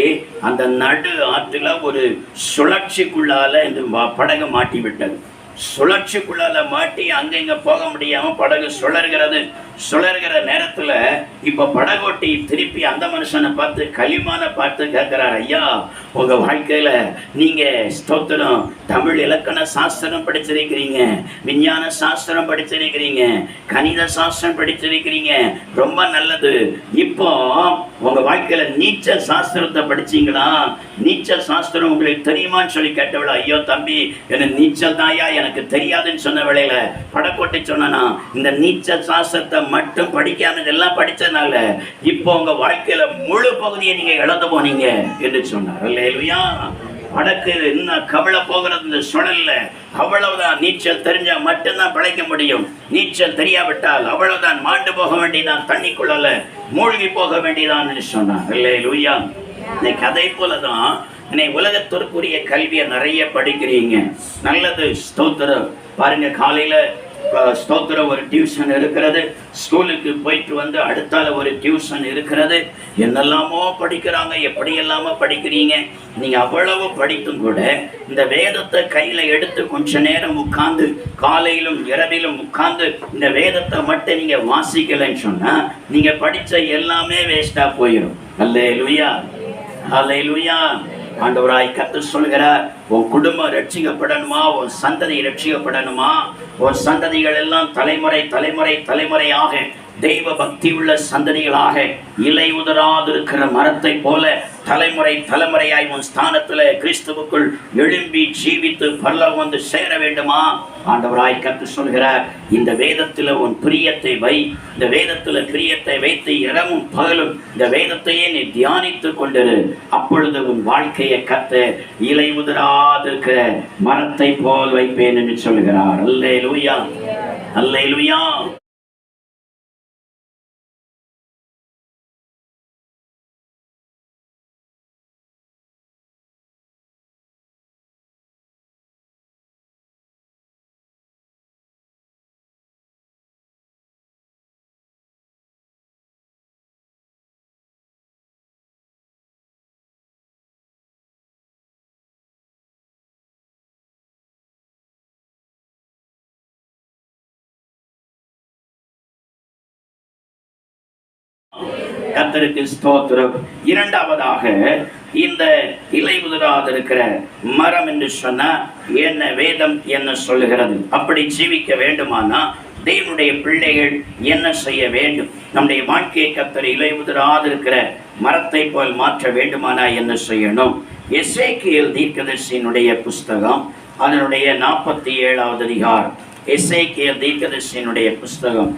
அந்த நடு ஆற்றுல ஒரு சுழற்சிக்குள்ளால இந்த படகு மாட்டி விட்டது. சுழற்சிக்குள்ளால மாட்டி அங்க இங்க போக முடியாம படகு சுழறுகிறது. சுழறுகிற நேரத்துல இப்ப படகோட்டி திருப்பி அந்த மனுஷனை பார்த்து கலிமான பார்த்து கேட்கிறார், ஐயா உங்க வாழ்க்கையில நீங்க ஸ்தோத்திரம் தமிழ் இலக்கண சாஸ்திரம் படிச்சிருக்கிறீங்க, விஞ்ஞான சாஸ்திரம் படிச்சிருக்கிறீங்க, கணித சாஸ்திரம் படிச்சிருக்கிறீங்க, ரொம்ப நல்லது. இப்போ உங்க வாழ்க்கையில நீச்சல் சாஸ்திரத்தை படிச்சீங்களா, நீச்சல் சாஸ்திரம் உங்களுக்கு தெரியுமான்னு சொல்லி கேட்டவள, ஐயோ தம்பி என்ன நீச்சல் தாயா எனக்கு தெரியாதுன்னு சொன்ன வேளையில படக்கோட்டை சொன்னா, இந்த நீச்சல் சாஸ்திரத்தை மட்டும் படிக்காம இதெல்லாம் படிச்சதுனால இப்போ உங்க வாழ்க்கையில முழு பகுதியை நீங்க இழந்து போனீங்க என்று சொன்னார். அல்லேலூயா. வடக்கு இன்னும் கவலை போகிறது இந்த சுழல்ல, அவ்வளவுதான். நீச்சல் தெரிஞ்சா மட்டும்தான் பிழைக்க முடியும், நீச்சல் தெரியாவிட்டால் அவ்வளவுதான், மாண்டு போக வேண்டியதான், தண்ணிக்குள்ள மூழ்கி போக வேண்டியதான் என்று சொன்னார். அல்லேலூயா. இந்த கதை போலதான் உலகத்திற்குரிய கல்வியை நிறைய படிக்கிறீங்க, நல்லது, ஸ்தோத்திரம். பாருங்க, காலையில ஸ்தோத்திரம் ஒரு டியூஷன் இருக்கிறது, ஸ்கூலுக்கு போயிட்டு வந்து அடுத்தால ஒரு டியூஷன் இருக்கிறது, என்னெல்லாமோ படிக்கிறாங்க. எப்படி எல்லாமோ படிக்கிறீங்க. நீங்க அவ்வளவு படித்தும் கூட இந்த வேதத்தை கையில எடுத்து கொஞ்ச நேரம் உட்கார்ந்து காலையிலும் இரவிலும் உட்கார்ந்து இந்த வேதத்தை மட்டும் நீங்க வாசிக்கலைன்னு சொன்னா நீங்க படிச்ச எல்லாமே வேஸ்டா போயிடும். அல்லேலூயா, அல்லேலூயா. ஆண்டவராய் கர்த்தர் சொல்கிறார், உன் குடும்பம் ரட்சிக்கப்படணுமா, உன் சந்ததி ரட்சிக்கப்படணுமா, உன் சந்ததிகள் எல்லாம் தலைமுறை தலைமுறை தலைமுறையாக தெய்வ பக்தி உள்ள சந்ததிகளாக இலை உதராதிருக்கிற மரத்தை போல தலைமுறை தலைமுறையாய் உன் ஸ்தானத்துல கிறிஸ்துவுக்குள் எழும்பி ஜீவித்து பரலோகம் வந்து சேர வேண்டுமா? ஆண்டவராய் கர்த்தர் சொல்கிறார், இந்த வேதத்துல உன் பிரியத்தை வை, இந்த வேதத்துல பிரியத்தை வைத்து இரவும் பகலும் இந்த வேதத்தையே நீ தியானித்து கொண்டிரு, அப்பொழுது உன் வாழ்க்கையை கர்த்தர் இலை உதராதிருக்கிற மரத்தை போல் வைப்பேன் என்று சொல்கிறார். அல்லேலூயா, அல்லேலூயா. கர்த்தருக்கு ஸ்தோத்திரம். இரண்டாவதாக, இந்த இலை உதிராதிருக்கிற மரம் என்று சொன்னா என்ன வேதம் என்ன சொல்லுகிறது? அப்படி ஜீவிக்க வேண்டுமானா தேவனுடைய பிள்ளைகள் என்ன செய்ய வேண்டும்? நம்முடைய வாழ்க்கையை கர்த்தர் இலை உதிராதிருக்கிற மரத்தை போல் மாற்ற வேண்டுமானா என்ன செய்யணும்? எசேக்கியேல் தீர்க்கதரிசியினுடைய புஸ்தகம் அதனுடைய 47வது அதிகாரம். எசேக்கியேல் தீர்க்கதரிசியினுடைய புஸ்தகம்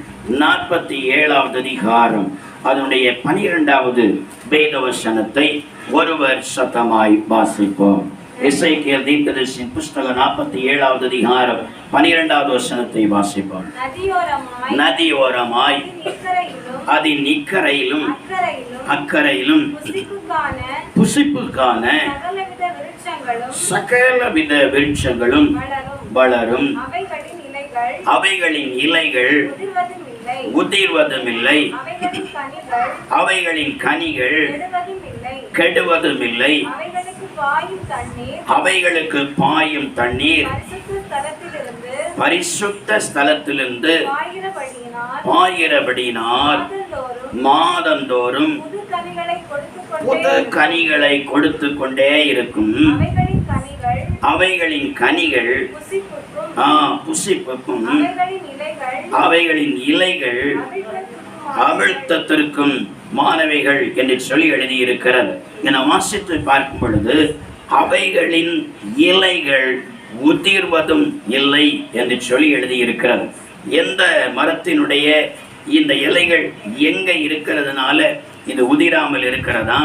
47வது அதிகாரம் அதனுடைய 12வது வேதவசனத்தை ஒருவர் சத்தமாய் வாசிப்போம். எசேக்கியேல் தீர்க்கதரிசியின் புஸ்தகம் 47வது அதிகாரம் 12வது வசனத்தை வாசிப்போம். நதியோரமாய் அதின் இக்கரையிலும் அக்கரையிலும் புசிப்புக்கான சகலவித விருட்சங்களும் வளரும். அவைகளின் இலைகள் உதிர்வதுமில்லை, அவைகளின் கனிகள் கெடுவதுமில்லை. அவைகளுக்கு பாயும் தண்ணீர் பரிசுத்த ஸ்தலத்திலிருந்து பாயிரபடியினால் மாதந்தோறும் புது கனிகளை கொடுத்து கொண்டே இருக்கும். அவைகளின் கனிகள் புசிப்புக்கும் அவைகளின் இலைகள் அமிழ்த்தத்திற்கும் மாணவிகள் என்று சொல்லி எழுதியிருக்கிறது. என வாசித்து பார்க்கும் பொழுது அவைகளின் இலைகள் உதிர்வதும் இல்லை என்று சொல்லி எழுதியிருக்கிறது. எந்த மரத்தினுடைய இந்த இலைகள் எங்க இருக்கிறதுனால இது உதிராமல் இருக்கிறதா?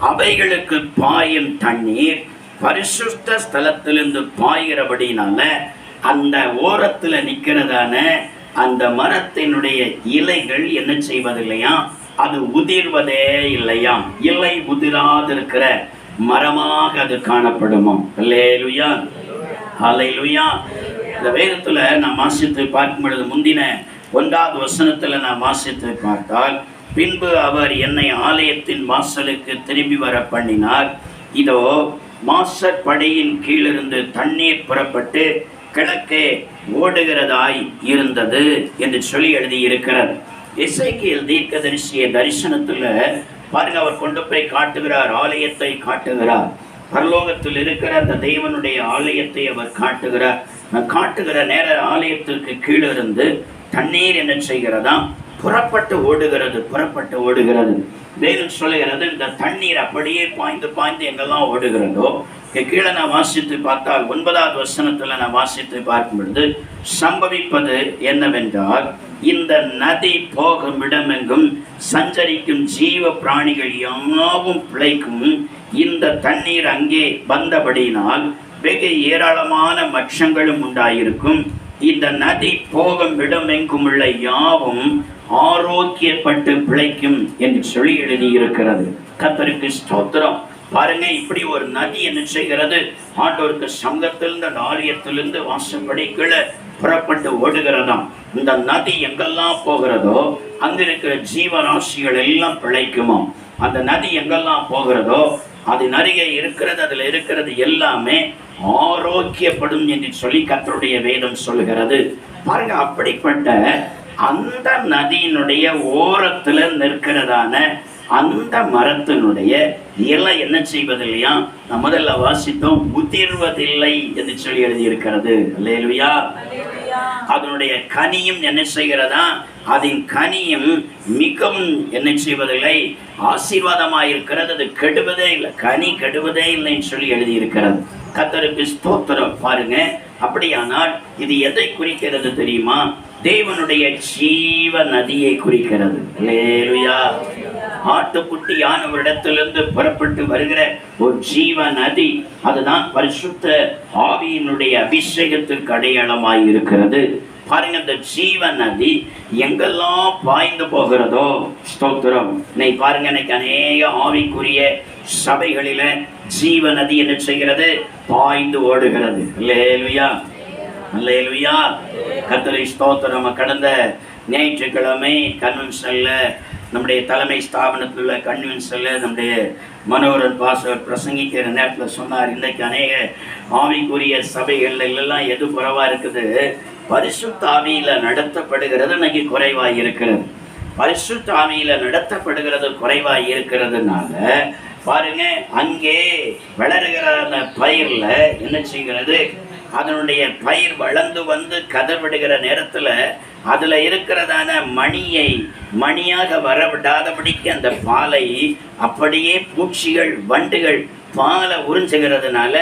அவைகளுக்கு பாயும் தண்ணீர் பரிசுத்த ஸ்தலத்திலிருந்து பாய்கிறபடினால அந்த ஓரத்துல நிக்கிறதான அந்த மரத்தினுடைய இலைகள் என்ன செய்வதில்லையா? அது உதிர்வதே இல்லையா? இலை உதிராதிருக்கிற மரமாக அது காணப்படுமா? அல்லேலூயா, அல்லேலூயா. இந்த வேதத்துல நான் வாசித்து பார்க்கும் பொழுது முந்தின 1வது வசனத்துல நான் வாசித்து பார்த்தால், பின்பு அவர் என்னை ஆலயத்தின் வாசலுக்கு திரும்பி வர பண்ணினார். இதோ மாசற்படியின் கீழிருந்து தண்ணீர் புறப்பட்டு கிழக்கே ஓடுகிறதாய் இருந்தது என்று சொல்லி எழுதியிருக்கிறது. எசேக்கியேல் தீர்க்கதரிசிய தரிசனத்துல பாருங்க, அவர் கொண்டு போய் காட்டுகிறார், ஆலயத்தை காட்டுகிறார். பரலோகத்தில் இருக்கிற அந்த தேவனுடைய ஆலயத்தை அவர் காட்டுகிறார். காட்டுகிற நேர ஆலயத்திற்கு கீழிருந்து தண்ணீர் என்ன செய்கிறதா? புறப்பட்டு ஓடுகிறது, புறப்பட்டு ஓடுகிறது. வேதம் சொல்லுகிறது, இந்த தண்ணீர் அப்படியே பாய்ந்து பாய்ந்து எங்கெல்லாம் ஓடுகிறதோ, கீழே நான் வாசித்து பார்த்தால் 9வது வசனத்துல நான் வாசித்து பார்க்கும் பொழுது சம்பவிப்பது என்னவென்றால், இந்த நதி போகும் இடமெங்கும் சஞ்சரிக்கும் ஜீவ பிராணிகள் யாவும் பிழைக்கும். இந்த தண்ணீர் அங்கே வந்தபடியினால் வெகு ஏராளமான மச்சங்களும் உண்டாயிருக்கும். இந்த நதி போகும் இடமெங்கும் உள்ள யாவும் ஆரோக்கியப்பட்டு பிழைக்கும் என்று சொல்லி எழுதியிருக்கிறது. கர்த்தருக்கு ஸ்தோத்திரம். பாருங்க, இப்படி ஒரு நதி என்ன செய்கிறது? ஆண்டவருக்கு சங்கத்திலிருந்து ஆலயத்திலிருந்து வாசப்படிக்குள்ள புறப்பட்டு ஓடுகிறதாம். இந்த நதி எங்கெல்லாம் போகிறதோ அங்க இருக்கிற ஜீவராசிகள் எல்லாம் பிழைக்குமா? அந்த நதி எங்கெல்லாம் போகிறதோ அது நிறைய இருக்கிறது, அதுல இருக்கிறது எல்லாமே ஆரோக்கியப்படும் என்று சொல்லி கர்த்தருடைய வேதம் சொல்லுகிறது. பாருங்க, அப்படிப்பட்ட அந்த நதியினுடைய ஓரத்துல நிற்கிறதான அந்த மரத்தினுடைய இலை என்ன செய்வதில்லையா? நான் முதல்ல வாசித்தோம், உதிர்வதில்லை என்று சொல்லி எழுதியிருக்கிறது. அல்லேலூயா. அதனுடைய கனியும் என்ன செய்கிறதா? அதன் கனியும் மிகவும் என்ன செய்வதில்லை? ஆசீர்வாதமாயிருக்கிறது. அது கெடுவதே இல்லை, கனி கெடுவதே இல்லைன்னு சொல்லி எழுதியிருக்கிறது. கர்த்தருக்கு ஸ்தோத்திரம். பாருங்க, அப்படியானால் இது எதை குறிக்கிறது தெரியுமா? தேவனுடைய ஜீவ நதியை குறிக்கிறது. அல்லேலூயா. ஆட்டுக்குட்டியானவரிடத்திலிருந்து புறப்பட்டு வருகிற ஒரு ஜீவ நதி, அதுதான் பரிசுத்த ஆவியினுடைய அபிஷேகத்திற்கு அடையாளமாய் இருக்கிறது. பாருங்க, இந்த ஜீவ நதி எங்கெல்லாம் பாய்ந்து போகிறதோ, ஸ்தோத்திரம். இன்னைக்கு பாருங்க, இன்னைக்கு அநேக ஆவிக்குரிய சபைகளில ஜீவ நதி என்ன செய்கிறது? பாய்ந்து ஓடுகிறது. அல்லேலூயா, அல்லேலூயா. கர்த்தரை ஸ்தோத்திரம். கடந்த ஞாயிற்றுக்கிழமை கன்வென்ஷன்ல, நம்முடைய தலைமை ஸ்தாபனத்தில் உள்ள கன்வென்ஷன்ல நம்முடைய மனோகரன் பாஸ்டர் பிரசங்கிக்கிற நேரத்தில் சொன்னார், இன்றைக்கு அநேக ஆவிக்குரிய சபைகள்ல எல்லாம் எது குறைவா இருக்குது? பரிசுத்த ஆவியில நடத்தப்படுகிறது இன்னைக்கு குறைவாக இருக்கிறது. பரிசுத்த ஆவியில நடத்தப்படுகிறது குறைவாய் இருக்கிறதுனால பாருங்க, அங்கே வளருகிற அந்த பயிர்ல என்ன செய்கிறது, அதனுடைய பயிர் வளர்ந்து வந்து கதவிடுகிற நேரத்துல அதுல இருக்கிறதான மணியாக வரவிடாதபடிக்கு அந்த பாலை அப்படியே பூச்சிகள் வண்டுகள் பாலை உறிஞ்சுகிறதுனால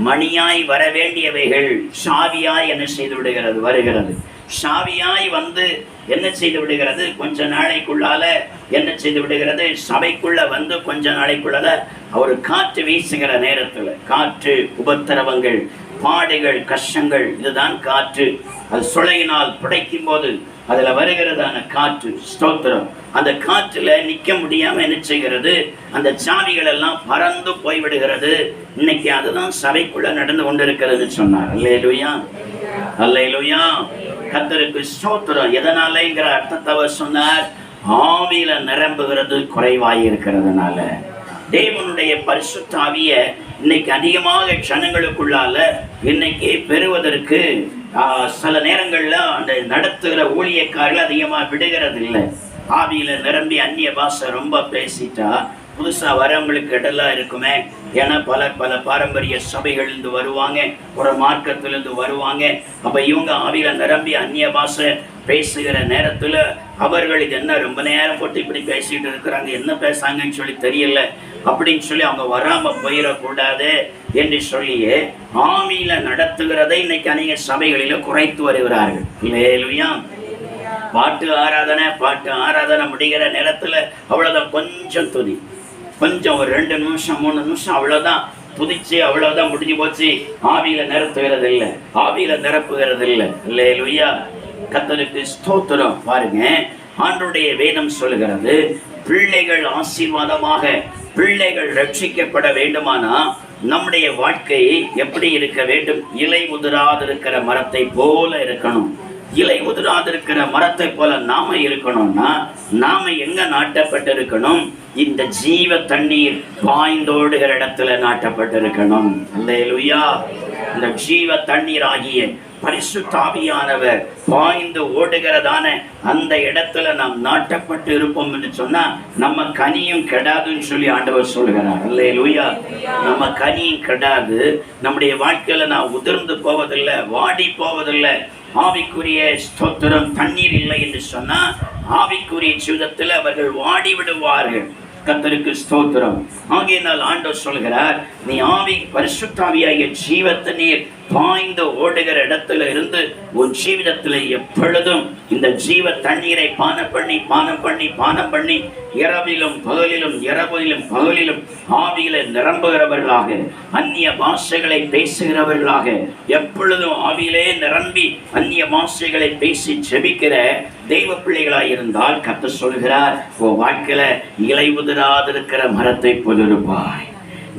மணியாய் வர வேண்டியவைகள் சாவியாய் என்ன செய்து விடுகிறது, வருகிறது. சாவியாய் வந்து என்ன செய்து விடுகிறது, கொஞ்ச நாளைக்குள்ளால என்ன செய்து விடுகிறது, சபைக்குள்ள வந்து கொஞ்ச நாளைக்குள்ளால ஒரு காற்று வீசுகிற நேரத்துல காற்று உபத்திரவங்கள் பாடுகள் கஷ்டங்கள், இதுதான் காற்று. அது சுளையினால் புடைக்கும் போது அதுல வருகிறதான காற்று. ஸ்தோத்திரம். அந்த காற்றுல நிக்க முடியாம என்ன செய்கிறது, அந்த சாவிகள் எல்லாம் பறந்து போய்விடுகிறது. இன்னைக்கு அதுதான் சபைக்குள்ள நடந்து கொண்டிருக்கிறது சொன்னார். அல்லேலூயா, அல்லேலூயா. கர்த்தருக்கு ஸ்தோத்திரம். எதனாலங்கிற அர்த்தத்தை அவர் சொன்னார். ஆவியில நிரம்புகிறது குறைவாய் இருக்கிறதுனால. தேவனுடைய பரிசுத்த ஆவிய இன்னைக்கு அதிகமாக ஜனங்களுக்குள்ளால இன்னைக்கு பெறுவதற்கு சில நேரங்கள்ல அந்த நடத்துகிற ஊழியக்காரர்கள் அதிகமா விடுகிறது இல்லை. ஆவியில நிரம்பி அந்நிய பாஷை ரொம்ப பேசிட்டா புதுசா வரவங்களுக்கு இடலா இருக்குமே. ஏன்னா பல பாரம்பரிய சபைகளிலிருந்து வருவாங்க, ஒரு மார்க்கத்திலிருந்து வருவாங்க. அப்ப இவங்க ஆவியில நிரம்பி அந்நிய பாஷை பேசுகிற நேரத்துல அவர்கள் இது என்ன ரொம்ப நேரம் போட்டு இப்படி பேசிட்டு இருக்கிறாங்க, என்ன பேசாங்கன்னு சொல்லி தெரியல அப்படின்னு சொல்லி அவங்க வராம போயிடக்கூடாது என்று சொல்லியே ஆவியில நடத்துகிறதை இன்னைக்கு அநேக சபைகளில குறைத்து வருகிறார்கள். இல்லையா? பாட்டு ஆராதனை முடிகிற நேரத்துல அவ்வளவுதான், கொஞ்சம் துதி, கொஞ்சம் ஒரு 2 நிமிஷம் 3 நிமிஷம் அவ்வளவுதான் துதிச்சு, அவ்வளவுதான் முடிஞ்சு போச்சு. ஆவியில நிரப்புகிறது இல்லை, ஆவியில நிரப்புகிறது இல்லை. அல்லேலூயா, கர்த்தருக்கு ஸ்தோத்திரம். பாருங்க, ஆண்டவருடைய வேதம் சொல்லுகிறது, பிள்ளைகள் ஆசீர்வாதமாக, பிள்ளைகள் ரட்சிக்கப்பட வேண்டுமானா நம்முடைய வாழ்க்கை எப்படி இருக்க வேண்டும்? இலை உதிராதிருக்கிற மரத்தை போல இருக்கணும். இலை உதிராதிருக்கிற மரத்தை போல நாம இருக்கணும்னா நாம எங்க நாட்டப்பட்டிருக்கணும்? இந்த ஜீவ தண்ணீர் பாய்ந்தோடுகிற இடத்துல நாட்டப்பட்டிருக்கணும். அல்லேலூயா. இந்த ஜீவ தண்ணீர் ஆகிய பரிசுத்த ஆவியானவர் பாய்ந்து ஓடுகிறதான அந்த இடத்துல நாம் நாட்டப்பட்டு இருப்போம் என்று சொன்னா நம்ம கனியும் கெடாதுன்னு சொல்லி ஆண்டவர் சொல்கிறார். அல்லேலூயா. நம்ம கனியும் கெடாது, நம்முடைய வாழ்க்கையில நான் உதிர்ந்து போவதில்லை, வாடி போவதில்லை. ஆவிக்குரிய ஸ்தோத்திரம். தண்ணீர் இல்லை என்று சொன்னா ஆவிக்குரிய ஜீவிதத்தில் அவர்கள் வாடி விடுவார்கள். கர்த்தருக்கு ஸ்தோத்திரம். ஆகையினால் ஆண்டவர் சொல்கிறார், நீ ஆவி பரிசுத்த ஆவியாகிய ஜீவத்த நீர் பாய்ந்து ஓடுகிற இடத்துல இருந்து உன் ஜீவிதத்துல எப்பொழுதும் இந்த ஜீவ தண்ணீரை பானம் பண்ணி இரவிலும் பகலிலும் ஆவியில நிரம்புகிறவர்களாக, அந்நிய பாஷைகளை பேசுகிறவர்களாக, எப்பொழுதும் ஆவியிலே நிரம்பி அந்நிய பாஷைகளை பேசி ஜெபிக்கிற தெய்வ பிள்ளைகளாய் இருந்தால் கர்த்தர் சொல்கிறார், உன் வாழ்க்கையில இலை உதிராதிருக்கிற மரத்தை போலிருப்பாய்.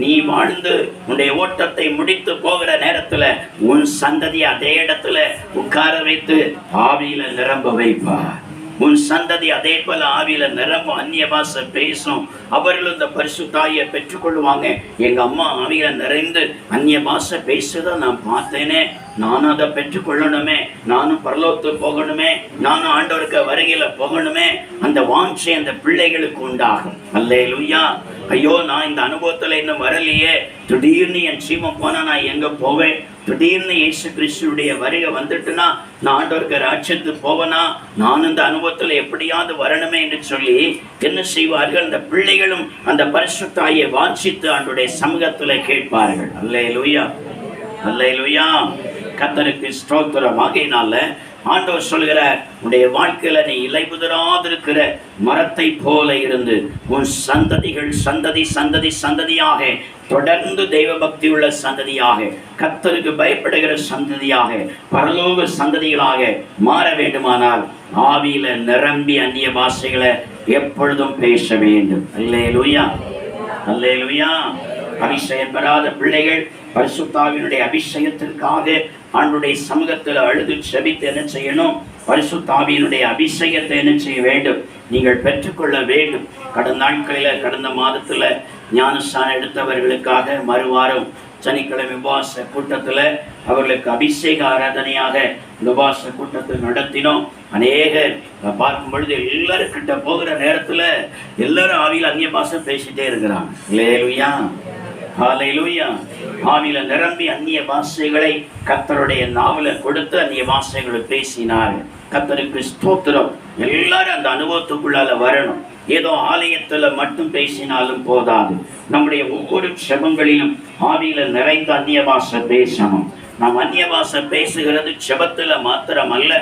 நீ வாழ்ந்து உன்னுடைய ஓட்டத்தை முடித்து போகிற நேரத்துல உன் சந்ததி அதே இடத்துல உட்கார வைத்து ஆவியில நிரம்ப வைப்பார். உன் சந்ததி அதே போல ஆவியில நிரம்ப அந்நிய பாஷை பேசும். அவர்களும் இந்த பரிசுத்தாயை பெற்றுக்கொள்வாங்க. எங்க அம்மா ஆவியில நிறைந்து அந்நிய பாஷை பேசுறத நான் பார்த்தேனே, நானும் அதை பெற்றுக்கொள்ளணுமே, நானும் பரலோகத்துக்கு போகணுமே, நானும் ஆண்டவருக்கு வருகையில போகணுமே, அந்த வாஞ்சை அந்த பிள்ளைகளுக்கு உண்டாகும். அல்லேலூயா. ஐயோ, நான் இந்த அனுபவத்துல இன்னும் வரலையே, திடீர்னு என் சீமம் போனா நான் எங்க போவேன்? திடீர்னு இயேசு கிறிஸ்துடைய வருகை வந்துட்டுனா நான் ஆண்டவருக்கு ராஜ்யத்துக்கு போவனா? நான் இந்த அனுபவத்துல எப்படியாவது வரணுமே என்று சொல்லி என்ன செய்வார்கள்? அந்த பிள்ளைகளும் அந்த பரிசுத்தாயை வாஞ்சித்து ஆண்டவருடைய சமூகத்துல கேட்பார்கள். அல்லேலூயா, அல்லேலூயா. கர்த்தருக்கு ஸ்தோத்திரம். ஆகையினால ஆண்டவர் சொல்கிறார், உன்னுடைய வாழ்க்கையில நீ இலை உதிராதிருக்கிற மரத்தை போல இருந்து உன் சந்ததிகள் சந்ததியாக தொடர்ந்து தெய்வ பக்தி உள்ள சந்ததியாக, கர்த்தருக்கு பயப்படுகிற சந்ததியாக, பரலோக சந்ததிகளாக மாற வேண்டுமானால் ஆவியில நிரம்பி அந்நிய பாஷைகளை எப்பொழுதும் பேச வேண்டும். அல்லேலூயா, அல்லேலூயா. அபிஷேகம் பெறாத பிள்ளைகள் பரிசுத்த ஆவியினுடைய அபிஷேகத்திற்காக ஆண்டவருடைய சமூகத்தில் அழுது செபித்து என்ன செய்யணும்? பரிசுத்த ஆவியினுடைய அபிஷேகத்தை என்ன செய்ய வேண்டும்? நீங்கள் பெற்றுக்கொள்ள வேண்டும். கடந்த நாட்களில், கடந்த மாதத்தில் ஞானஸ்தானம் எடுத்தவர்களுக்காக மறுவாரம் சனிக்கிழமை உபவாச கூட்டத்தில் அவர்களுக்கு அபிஷேக ஆராதனையாக உபவாச கூட்டத்தில் நடத்தினோம். அநேகர் பார்க்கும் பொழுது எல்லாருக்கிட்ட போகிற நேரத்தில் எல்லாரும் ஆவியில் அந்நிய பாஷை பேசிட்டே இருக்கிறாங்க. அல்லேலூயா, ஹல்லேலூயா. ஆவியில நிரம்பி அந்நிய பாஷைகளை கர்த்தருடைய நாவல கொடுத்து அந்நிய பாஷைகளை பேசினார். கர்த்தருக்கு ஸ்தோத்திரம். எல்லாரும் அந்த அனுபவத்துக்குள்ளால வரணும். ஏதோ ஆலயத்துல மட்டும் பேசினாலும் போதாது. நம்முடைய ஒவ்வொரு செபங்களிலும் ஆவியில நிறைந்த அந்நிய பாஷை பேசணும். நாம் அந்நிய பாஷை பேசுகிறது செபத்துல மாத்திரமல்ல,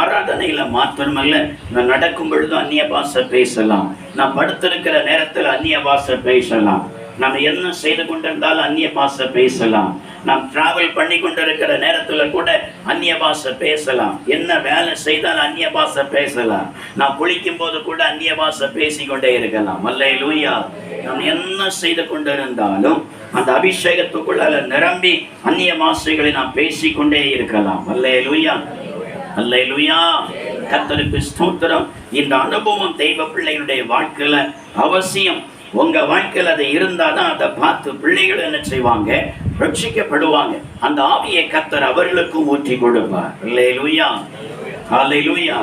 ஆராதனையில மாத்திரமல்ல, நான் நடக்கும் பொழுது அந்நிய பாஷை பேசலாம். நான் படுத்திருக்கிற நேரத்தில் அந்நிய பாஷை பேசலாம். நம்ம என்ன செய்து கொண்டிருந்தாலும் அந்நிய பாஷை பேசலாம். நாம் டிராவல் பண்ணி கொண்டிருக்கிற நேரத்தில் கூட அந்நிய பாஷை பேசலாம். என்ன வேலை செய்தால் அந்நிய பாஷை பேசலாம். நாம் குளிக்கும் போது கூட அந்நிய பாஷை பேசிக்கொண்டே இருக்கலாம். அல்லேலூயா. நாம் என்ன செய்து கொண்டிருந்தாலும் அந்த அபிஷேகத்துக்குள்ள நிரம்பி அந்நிய பாஷைகளை நாம் பேசிக்கொண்டே இருக்கலாம். அல்லேலூயா, அல்லேலூயா. கர்த்தருக்கு ஸ்தோத்திரம். இந்த அனுபவம் தெய்வ பிள்ளைகளுடைய வாழ்க்கையில அவசியம். உங்க வாழ்க்கையில் அது இருந்தாதான் அதை பார்த்து பிள்ளைகள் என்ன செய்வாங்க? ரட்சிக்கப்படுவாங்க. அந்த ஆவியை கர்த்தர் அவர்களுக்கும் ஊற்றி கொடுப்பார். அல்லேலூயா, ஹல்லேலூயா.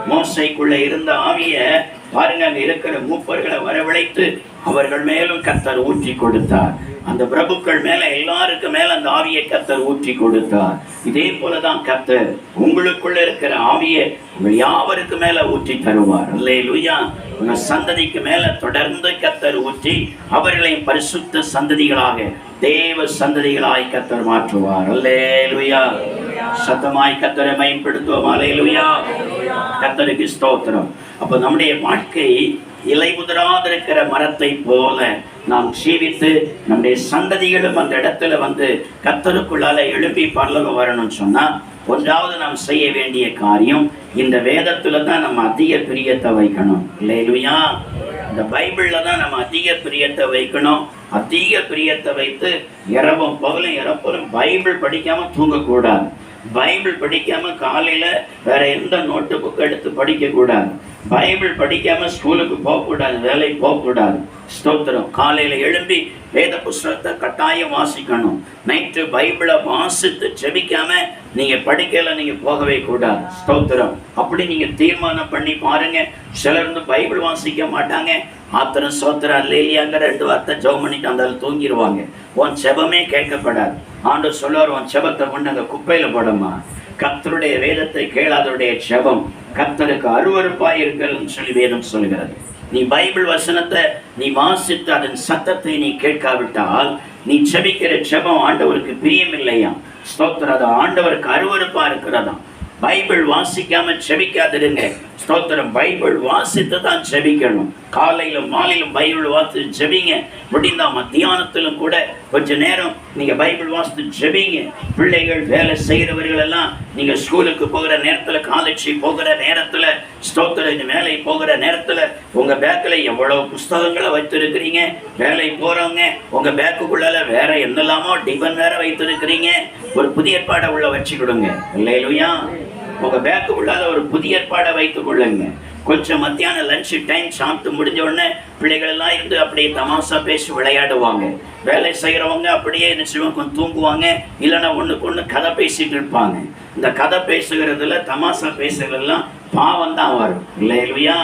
மோசேக்குள்ள இருந்த ஆவியை பாருங்க, அங்க இருக்கிற மூப்பர்களை வரவழைத்து அவர்கள் மேலும் கர்த்தர் ஊற்றி கொடுத்தார். அந்த பிரபுக்கள் மேல, எல்லாருக்கும் மேல அந்த ஆவியை கர்த்தர் ஊற்றி கொடுத்தார். இதே போலதான் கர்த்தர் உங்களுக்குள்ள இருக்கிற ஆவியை உங்கள் யாவருக்கு மேல ஊற்றி தருவார். அல்லேலூயா. உங்க சந்ததிக்கு மேல தொடர்ந்து கர்த்தர் ஊற்றி அவர்களையும் பரிசுத்த சந்ததிகளாக, தேவ சந்ததிகளாய் கர்த்தர் மாற்றுவார். அல்லேலூயா. சத்தமாய் கர்த்தரை மகிமைப்படுத்துவோம். அல்லேலூயா. கர்த்தருக்கு ஸ்தோத்திரம். அப்ப நம்முடைய வாழ்க்கை இலை உதிராதிருக்கிற மரத்தை போல நாம் ஜீவித்து நம்முடைய சந்ததிகளும் அந்த இடத்துல வந்து கர்த்தருக்குள்ளால எழுப்பி பரலோகம் வரணும்னு சொன்னா, ஒன்றாவது நாம் செய்ய வேண்டிய காரியம், இந்த வேதத்துல தான் நம்ம அதிக பிரியத்தை வைக்கணும். அல்லேலூயா. இந்த பைபிள்ல தான் நம்ம அதிக பிரியத்தை வைக்கணும். அதிக பிரியத்தை வைத்து இரவும் பகலும் இறப்பலும் பைபிள் படிக்காம தூங்கக்கூடாது. பைபிள் படிக்காம காலையில வேற எந்த நோட்டு புக் எடுத்து படிக்க கூடாது. பைபிள் படிக்காம ஸ்கூலுக்கு போகக்கூடாது, வேலைக்கு போகக்கூடாது. ஸ்தோத்திரம். காலையில எழும்பி வேத புஸ்தகத்தை கட்டாயம் வாசிக்கணும். நைட்டு பைபிளை வாசித்து ஜெபிக்காம நீங்க படிக்கல, நீங்க போகவே கூடாது. ஸ்தோத்திரம். அப்படி நீங்க தீர்மானம் பண்ணி பாருங்க. சிலர் பைபிள் வாசிக்க மாட்டாங்க. ஆத்திரம் சோத்திரம் அல்லேலியாங்க 2 வார்த்தை ஜெபம் பண்ணிட்டு அந்த தூங்கிடுவாங்க. உன் செபமே கேட்கப்படாது. ஆண்டவர் சொல்லுவார், உன் செபத்தை கொண்டு அந்த குப்பையில போடமா. கர்த்தருடைய வேதத்தை கேளாதவருடைய செபம் கர்த்தருக்கு அருவருப்பாய் இருக்கிறதுன்னு சொல்லி வேதம் சொல்கிறது. நீ பைபிள் வசனத்தை நீ வாசித்து அதன் சத்தத்தை நீ கேட்காவிட்டால் நீ செபிக்கிற செபம் ஆண்டவருக்கு பிரியமில்லையா. ஸ்தோத்திரம். அது ஆண்டவருக்கு அருவருப்பா இருக்கிறதா. பைபிள் வாசிக்காம செபிக்காதிருங்க. ஸ்தோத்திரம். பைபிள் வாசித்து தான் ஜெபிக்கணும். காலையிலும் மாலையிலும் பைபிள் வாசித்து ஜெபிங்க. முடிந்தா மத்தியானத்திலும் கூட கொஞ்ச நேரம் நீங்க பைபிள் வாசித்து ஜெபிங்க. பிள்ளைகள், வேலை செய்கிறவர்கள் எல்லாம் நீங்க ஸ்கூலுக்கு போகிற நேரத்துல, காலேஜ் போகிற நேரத்துல, ஸ்தோத்திரம், வேலை போகிற நேரத்துல உங்க பேக்கில் எவ்வளவு புஸ்தகங்களை வைத்திருக்கிறீங்க. வேலை போறவங்க உங்க பேக்குக்குள்ளால வேற என்னெல்லாமோ டிபன் வேற வைத்திருக்கிறீங்க. ஒரு புதிய ஏற்பாடை உள்ள வச்சுக்கிடுங்க. அல்லேலூயா. உங்க பேக்கு உள்ளால ஒரு புதிய ஏற்பாடை வைத்துக் கொள்ளுங்க. கொஞ்சம் மத்தியான லஞ்ச் டைம் சாப்பிட்டு முடிஞ்ச உடனே பிள்ளைகள் எல்லாம் இருந்து அப்படியே தமாசா பேசி விளையாடுவாங்க. வேலை செய்கிறவங்க அப்படியே கொஞ்சம் தூங்குவாங்க. இல்லைன்னா ஒன்றுக்கு ஒன்று கதை பேசிட்டு இருப்பாங்க. இந்த கதை பேசுகிறதுல, தமாசா பேசுகிறதுலாம் பாவம் தான் வரும். இல்லையா?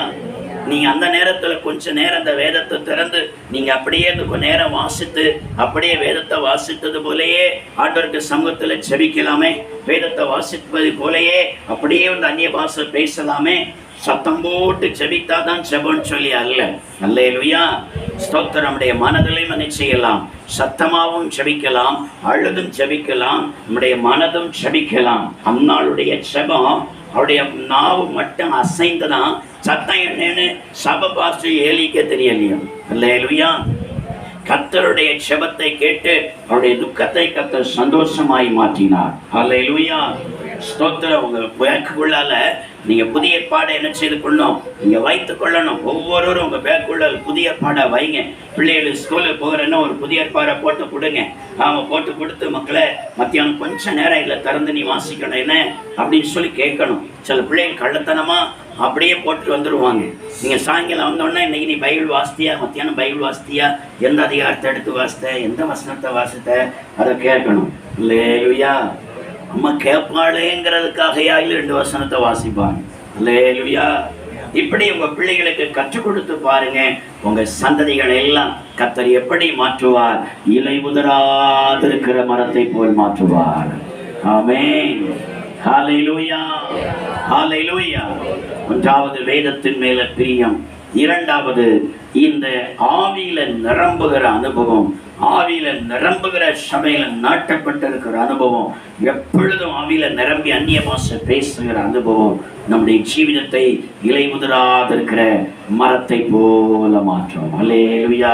நீங்க அந்த நேரத்துல கொஞ்ச நேரம் அந்த வேதத்தை திறந்து நீங்க அப்படியே கொஞ்ச நேரம் வாசித்து, அப்படியே வேதத்தை வாசித்தது போலயே ஆண்டவருக்கு சமூகத்துல ஜெபிக்கலாமே. வேதத்தை வாசிப்பது போலயே அப்படியே வந்து அந்நிய பாஷை பேசலாமே. சத்தம் போட்டு ஜெபித்தாதான் ஜெபம்னு சொல்லி அல்ல. அல்லேலூயா. ஸ்தோத்திரம். நம்முடைய மனதிலையும் அதை செய்யலாம். சத்தமாகவும் ஜெபிக்கலாம், அழுதும் ஜெபிக்கலாம், நம்முடைய மனதும் ஜெபிக்கலாம். அந்நாளுடைய ஜெபம் அவருடைய நாவு மட்டும் அசைந்துதான் சத்தம் என்னன்னு சபை பாஸ்டர் ஏலிக்க தெரியலையா. அல்லேலூயா. கர்த்தருடைய ஜெபத்தை கேட்டு அவருடைய துக்கத்தை கர்த்தர் சந்தோஷமாய் மாற்றினார். அல்லேலூயா. ஸ்தோத்திரம். உங்க பேக்குள்ளால நீங்க புதிய ஏற்பாடை என்ன செய்து கொள்ளணும், நீங்க வைத்துக் கொள்ளணும். ஒவ்வொருவரும் உங்க பேக்குள்ள புதிய ஏற்பாடை வைங்க. பிள்ளைகள் ஸ்கூலுக்கு போகிறேன்னா ஒரு புதிய ஏற்பாடை போட்டு கொடுங்க. போட்டு கொடுத்து, மக்களை மத்தியானம் கொஞ்சம் நேரம் இல்லை திறந்து நீ வாசிக்கணும் என்ன அப்படின்னு சொல்லி கேட்கணும். சில பிள்ளைகள் கள்ளத்தனமா அப்படியே போட்டு வந்துடுவாங்க. நீங்க சாயங்காலம் வந்தோடனே இன்னைக்கு நீ பைபிள் வாசித்தியா, மத்தியானம் பைபிள் வாசித்தியா, எந்த அதிகாரத்தை எடுத்து வாசித்த, எந்த வசனத்தை வாசித்த, அதை கேட்கணும். அல்லேலூயா. அம்மா கேட்பாளேங்கிறதுக்காக 2 வசனத்தை வாசிப்பாங்க. அல்லேலூயா. இப்படி உங்க பிள்ளைகளுக்கு கற்றுக் கொடுத்து பாருங்க. உங்க சந்ததிகளை எல்லாம் கர்த்தர் எப்படி மாற்றுவார், இலை உதிராதிருக்கிற மரத்தை போல் மாற்றுவார். ஆமென். ஹல்லேலூயா. ஹல்லேலூயா. ஒன்றாவது வேதத்தின் மேல பிரியம், இரண்டாவது இந்த ஆவியில நிரம்புகிற அனுபவம், ஆவியில நிரம்புகிற சபையில நாட்டப்பட்டிருக்கிற அனுபவம், எப்பொழுதும் ஆவியில நிரம்பி அந்நிய பாஷை பேசுகிற அனுபவம் நம்முடைய ஜீவிதத்தை இலை உதிராதிருக்கிற மரத்தை போல மாற்றும். அல்லேலூயா.